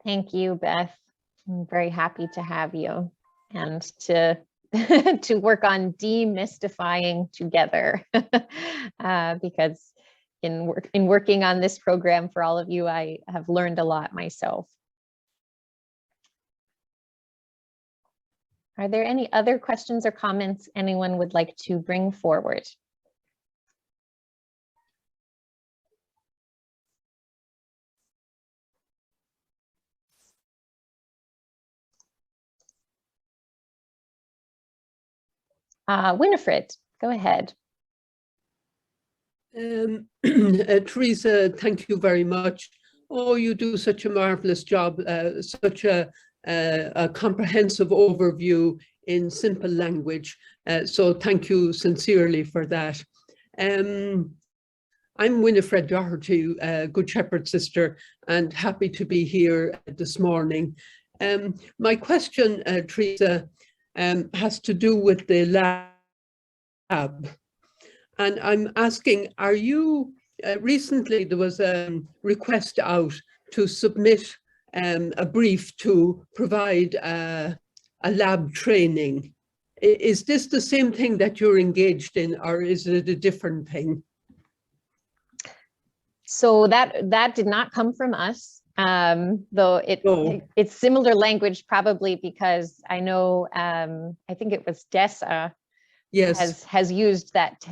Thank you, Beth. I'm very happy to have you and to to work on demystifying together because in working on this program for all of you, I have learned a lot myself. Are there any other questions or comments anyone would like to bring forward? Winifred, go ahead. Teresa, thank you very much. Oh, you do such a marvelous job, such a comprehensive overview in simple language. So thank you sincerely for that. I'm Winifred Doherty, Good Shepherd sister, and happy to be here this morning. My question, Teresa, has to do with the lab. And I'm asking, are you, recently there was a request out to submit a brief to provide a lab training. Is this the same thing that you're engaged in, or is it a different thing? So that did not come from us, though it's similar language, probably because I know, I think it was DESA, yes, has used that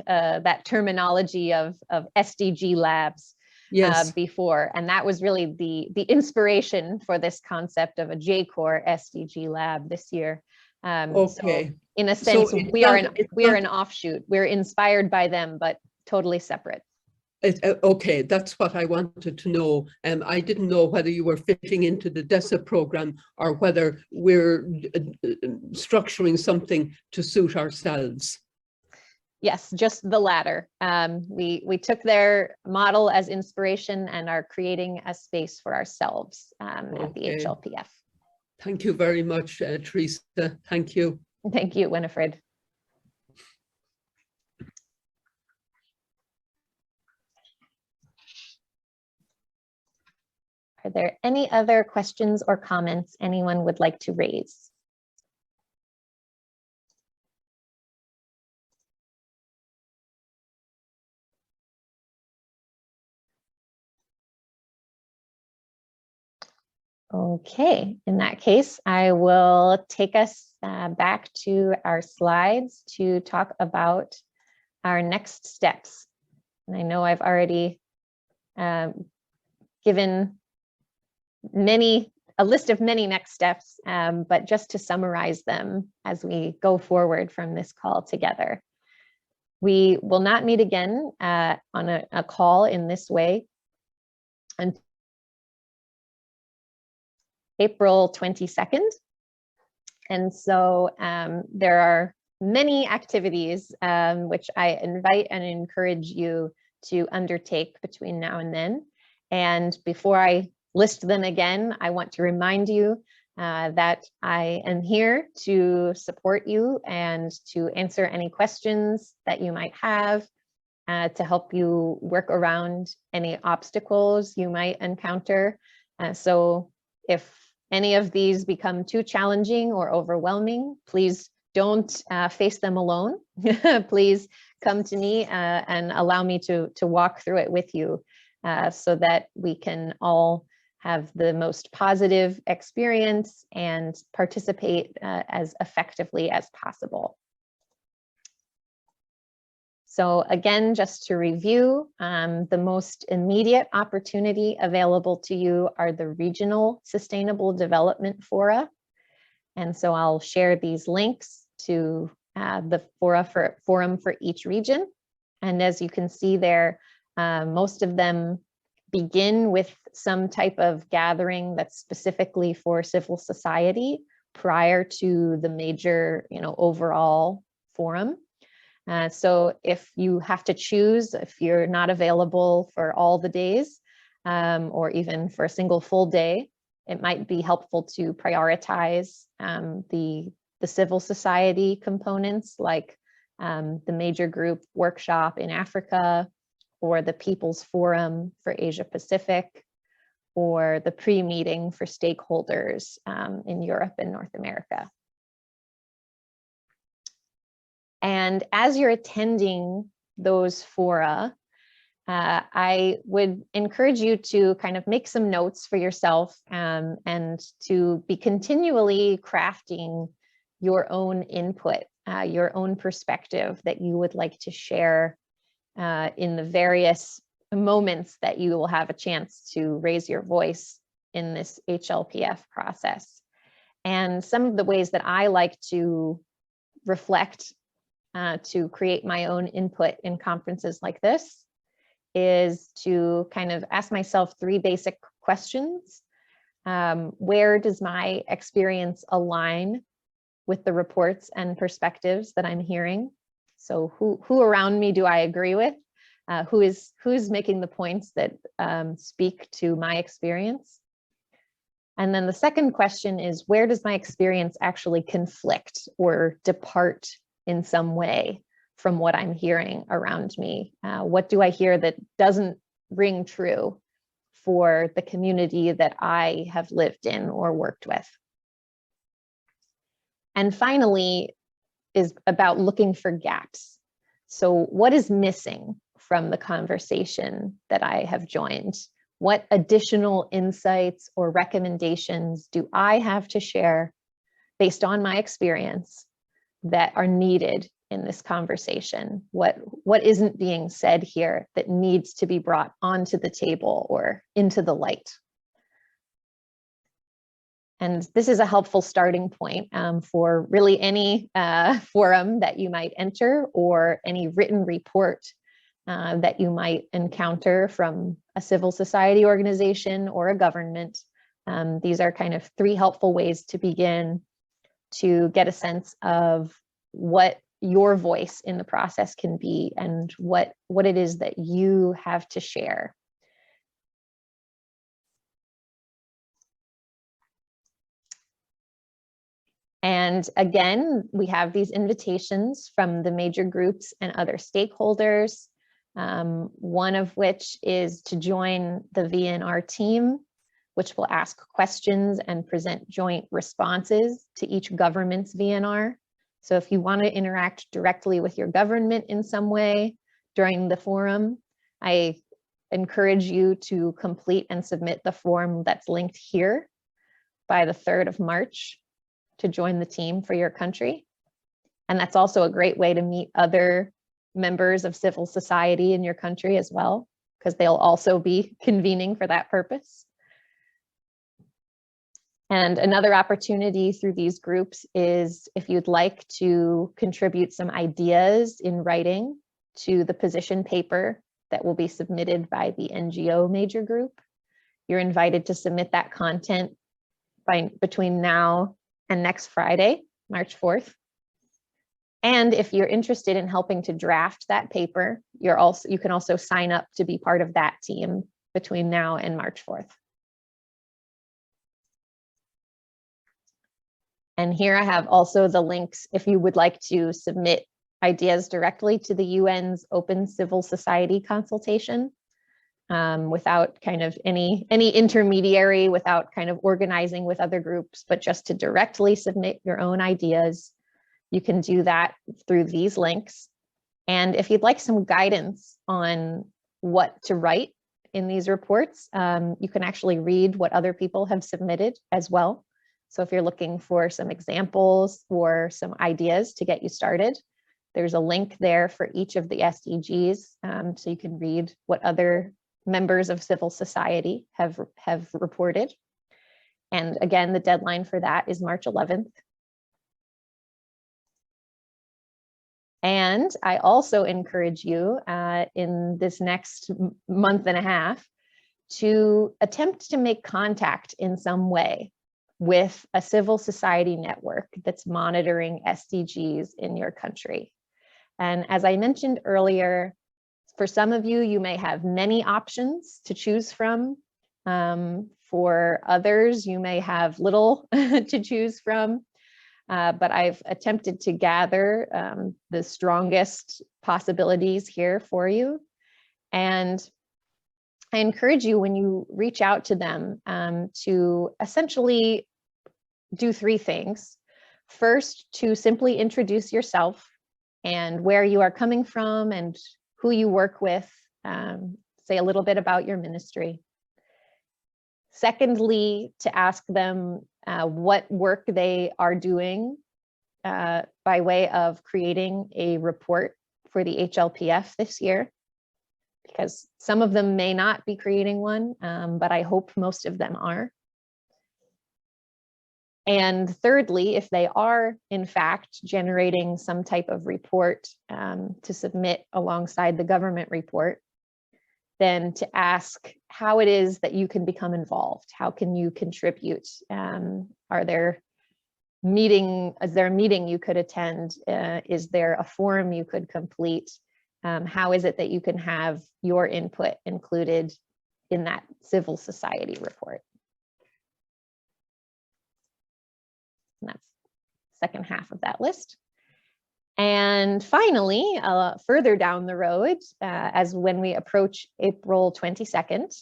terminology of SDG labs, yes, before, and that was really the inspiration for this concept of a JCoR Sdg Lab this year. okay. So in a sense, So we are an offshoot. We're inspired by them, but totally separate. Okay, that's what I wanted to know. I didn't know whether you were fitting into the DESA program or whether we're structuring something to suit ourselves. Yes, just the latter. We took their model as inspiration and are creating a space for ourselves at the HLPF. Thank you very much, Teresa. Thank you. Thank you, Winifred. Are there any other questions or comments anyone would like to raise? Okay, in that case, I will take us back to our slides to talk about our next steps. And I know I've already given a list of many next steps, but just to summarize them as we go forward from this call together. We will not meet again on a call in this way until April 22nd. And so there are many activities which I invite and encourage you to undertake between now and then. And before I list them again, I want to remind you that I am here to support you and to answer any questions that you might have. to help you work around any obstacles you might encounter. So if any of these become too challenging or overwhelming, please don't face them alone. Please come to me and allow me to walk through it with you so that we can all have the most positive experience and participate as effectively as possible. So again, just to review, the most immediate opportunity available to you are the regional sustainable development fora. And so I'll share these links to the forum for each region. And as you can see there, most of them begin with some type of gathering that's specifically for civil society prior to the major, overall forum. So if you have to choose, if you're not available for all the days, or even for a single full day, it might be helpful to prioritize the civil society components, like the major group workshop in Africa, or the People's Forum for Asia Pacific, or the pre-meeting for stakeholders in Europe and North America. And as you're attending those fora, I would encourage you to kind of make some notes for yourself and to be continually crafting your own input, your own perspective that you would like to share in the various moments that you will have a chance to raise your voice in this HLPF process. And some of the ways that I like to reflect to create my own input in conferences like this is to kind of ask myself 3 basic questions. Where does my experience align with the reports and perspectives that I'm hearing? So who around me do I agree with? Who's making the points that speak to my experience? And then the second question is, where does my experience actually conflict or depart in some way from what I'm hearing around me? What do I hear that doesn't ring true for the community that I have lived in or worked with? And finally is about looking for gaps. So what is missing from the conversation that I have joined? What additional insights or recommendations do I have to share based on my experience that are needed in this conversation? What isn't being said here that needs to be brought onto the table or into the light? And this is a helpful starting point for really any forum that you might enter, or any written report that you might encounter from a civil society organization or a government. These are kind of 3 helpful ways to begin to get a sense of what your voice in the process can be and what it is that you have to share. And again, we have these invitations from the major groups and other stakeholders, one of which is to join the VNR team, which will ask questions and present joint responses to each government's VNR. So if you want to interact directly with your government in some way during the forum, I encourage you to complete and submit the form that's linked here by the 3rd of March to join the team for your country. And that's also a great way to meet other members of civil society in your country as well, because they'll also be convening for that purpose. And another opportunity through these groups is if you'd like to contribute some ideas in writing to the position paper that will be submitted by the NGO major group, you're invited to submit that content between now and next Friday, March 4th. And if you're interested in helping to draft that paper, you can also sign up to be part of that team between now and March 4th. And here I have also the links if you would like to submit ideas directly to the UN's Open Civil Society Consultation, without kind of any intermediary, without kind of organizing with other groups, but just to directly submit your own ideas. You can do that through these links. And if you'd like some guidance on what to write in these reports, you can actually read what other people have submitted as well. So if you're looking for some examples or some ideas to get you started, there's a link there for each of the SDGs, so you can read what other members of civil society have reported. And again, the deadline for that is March 11th. And I also encourage you in this next month and a half to attempt to make contact in some way with a civil society network that's monitoring SDGs in your country. And as I mentioned earlier, for some of you, you may have many options to choose from. For others, you may have little to choose from. But I've attempted to gather the strongest possibilities here for you. And I encourage you, when you reach out to them, to essentially do three things. First, to simply introduce yourself and where you are coming from and who you work with, say a little bit about your ministry. Secondly, to ask them what work they are doing by way of creating a report for the HLPF this year, because some of them may not be creating one, but I hope most of them are. And thirdly, if they are in fact generating some type of report to submit alongside the government report, then to ask how it is that you can become involved. How can you contribute? Is there a meeting you could attend? Is there a forum you could complete? How is it that you can have your input included in that civil society report? And that's the second half of that list. And finally, further down the road, as when we approach April 22nd,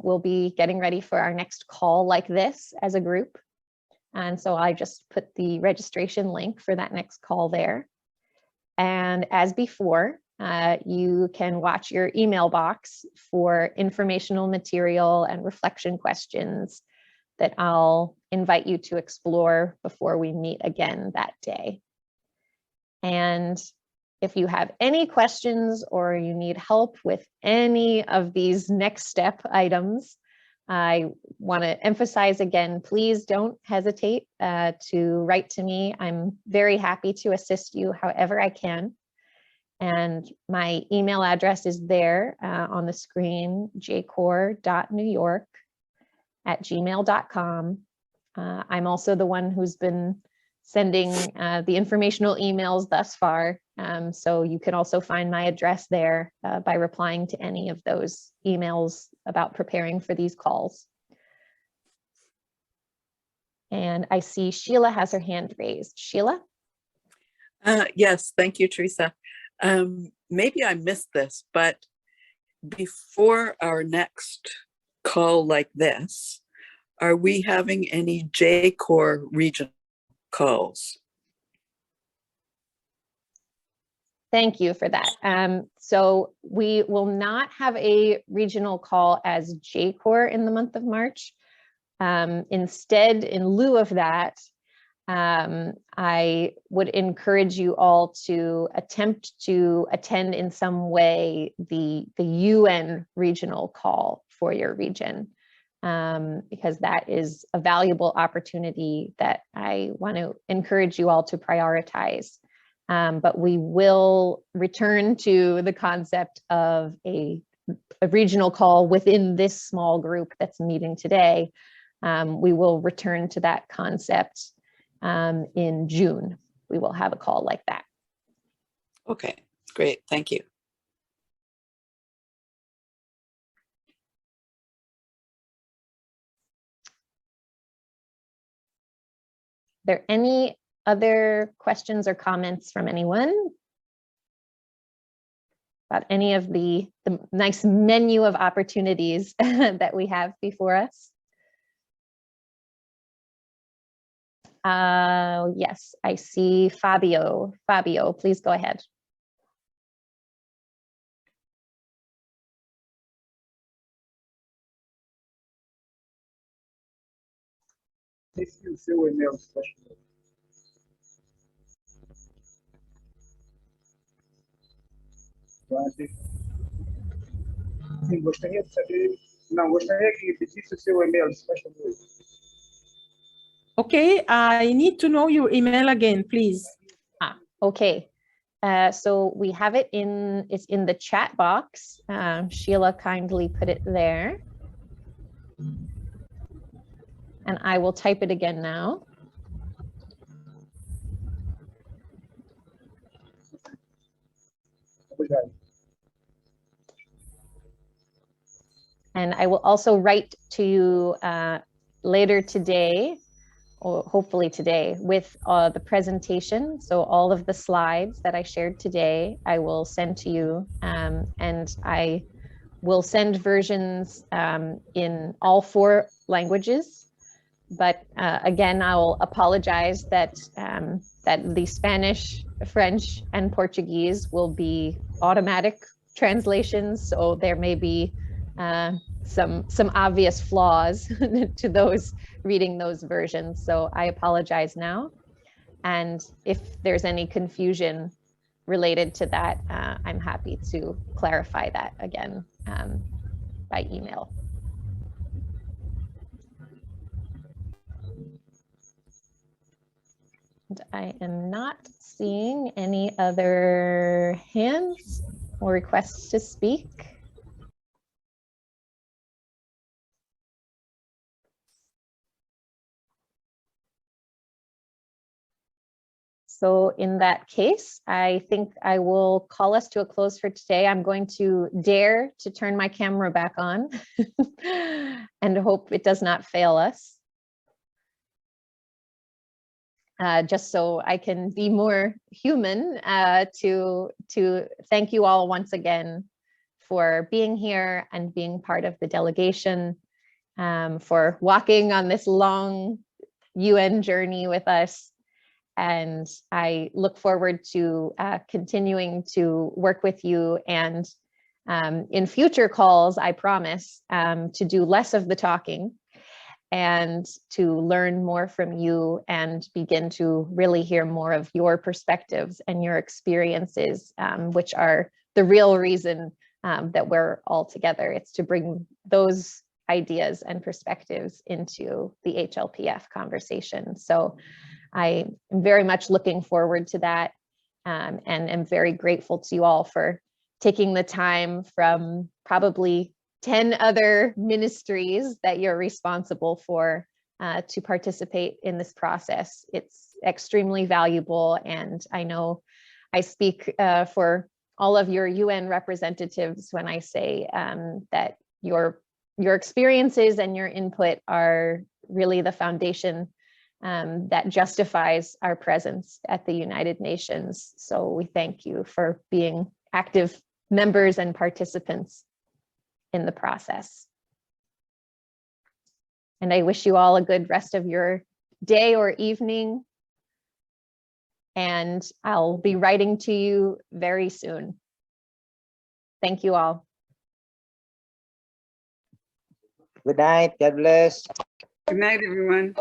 we'll be getting ready for our next call like this as a group. And so I just put the registration link for that next call there. And as before, you can watch your email box for informational material and reflection questions that I'll invite you to explore before we meet again that day. And if you have any questions or you need help with any of these next step items, I want to emphasize again, please don't hesitate to write to me. I'm very happy to assist you however I can. And my email address is there on the screen, jcore.newyork@gmail.com. I'm also the one who's been sending the informational emails thus far. So you can also find my address there by replying to any of those emails about preparing for these calls. And I see Sheila has her hand raised. Sheila? Yes, thank you, Teresa. Maybe I missed this, but before our next call like this, are we having any JCoR regional calls? Thank you for that. So we will not have a regional call as JCoR in the month of March. Instead, in lieu of that, I would encourage you all to attempt to attend in some way the UN regional call for your region, because that is a valuable opportunity that I want to encourage you all to prioritize. But we will return to the concept of a regional call within this small group that's meeting today. We will return to that concept in June. We will have a call like that. Okay, great, thank you. Are there any other questions or comments from anyone about any of the nice menu of opportunities that we have before us? Yes, I see Fabio. Fabio, please go ahead. Please use your email special. Sim, gostaria de saber. Não, gostaria que pedisse o seu e-mail special. Okay, I need to know your email again, please. Okay. So we have it it's in the chat box. Sheila kindly put it there. And I will type it again now. Obrigado. And I will also write to you later today, or hopefully today, with the presentation. So all of the slides that I shared today, I will send to you, and I will send versions in all 4 languages. But again, I will apologize that that the Spanish, French, and Portuguese will be automatic translations. So there may be some obvious flaws to those reading those versions. So I apologize now. And if there's any confusion related to that, I'm happy to clarify that again by email. And I am not seeing any other hands or requests to speak. So in that case, I think I will call us to a close for today. I'm going to dare to turn my camera back on and hope it does not fail us. Just so I can be more human, to thank you all once again for being here and being part of the delegation, for walking on this long UN journey with us. And I look forward to continuing to work with you, and in future calls, I promise to do less of the talking and to learn more from you and begin to really hear more of your perspectives and your experiences, which are the real reason that we're all together. It's to bring those ideas and perspectives into the HLPF conversation. So I am very much looking forward to that, and am very grateful to you all for taking the time from probably 10 other ministries that you're responsible for to participate in this process. It's extremely valuable, and I know I speak for all of your UN representatives when I say that your experiences and your input are really the foundation that justifies our presence at the United Nations. So we thank you for being active members and participants in the process. And I wish you all a good rest of your day or evening. And I'll be writing to you very soon. Thank you all. Good night. God bless. Good night, everyone.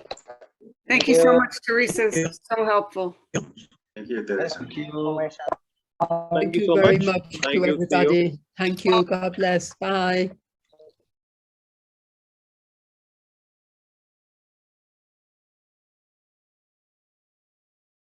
Thank you so much, Teresa. So helpful. Thank you, Teresa. Thank you very much to everybody. Thank you. God bless. Bye.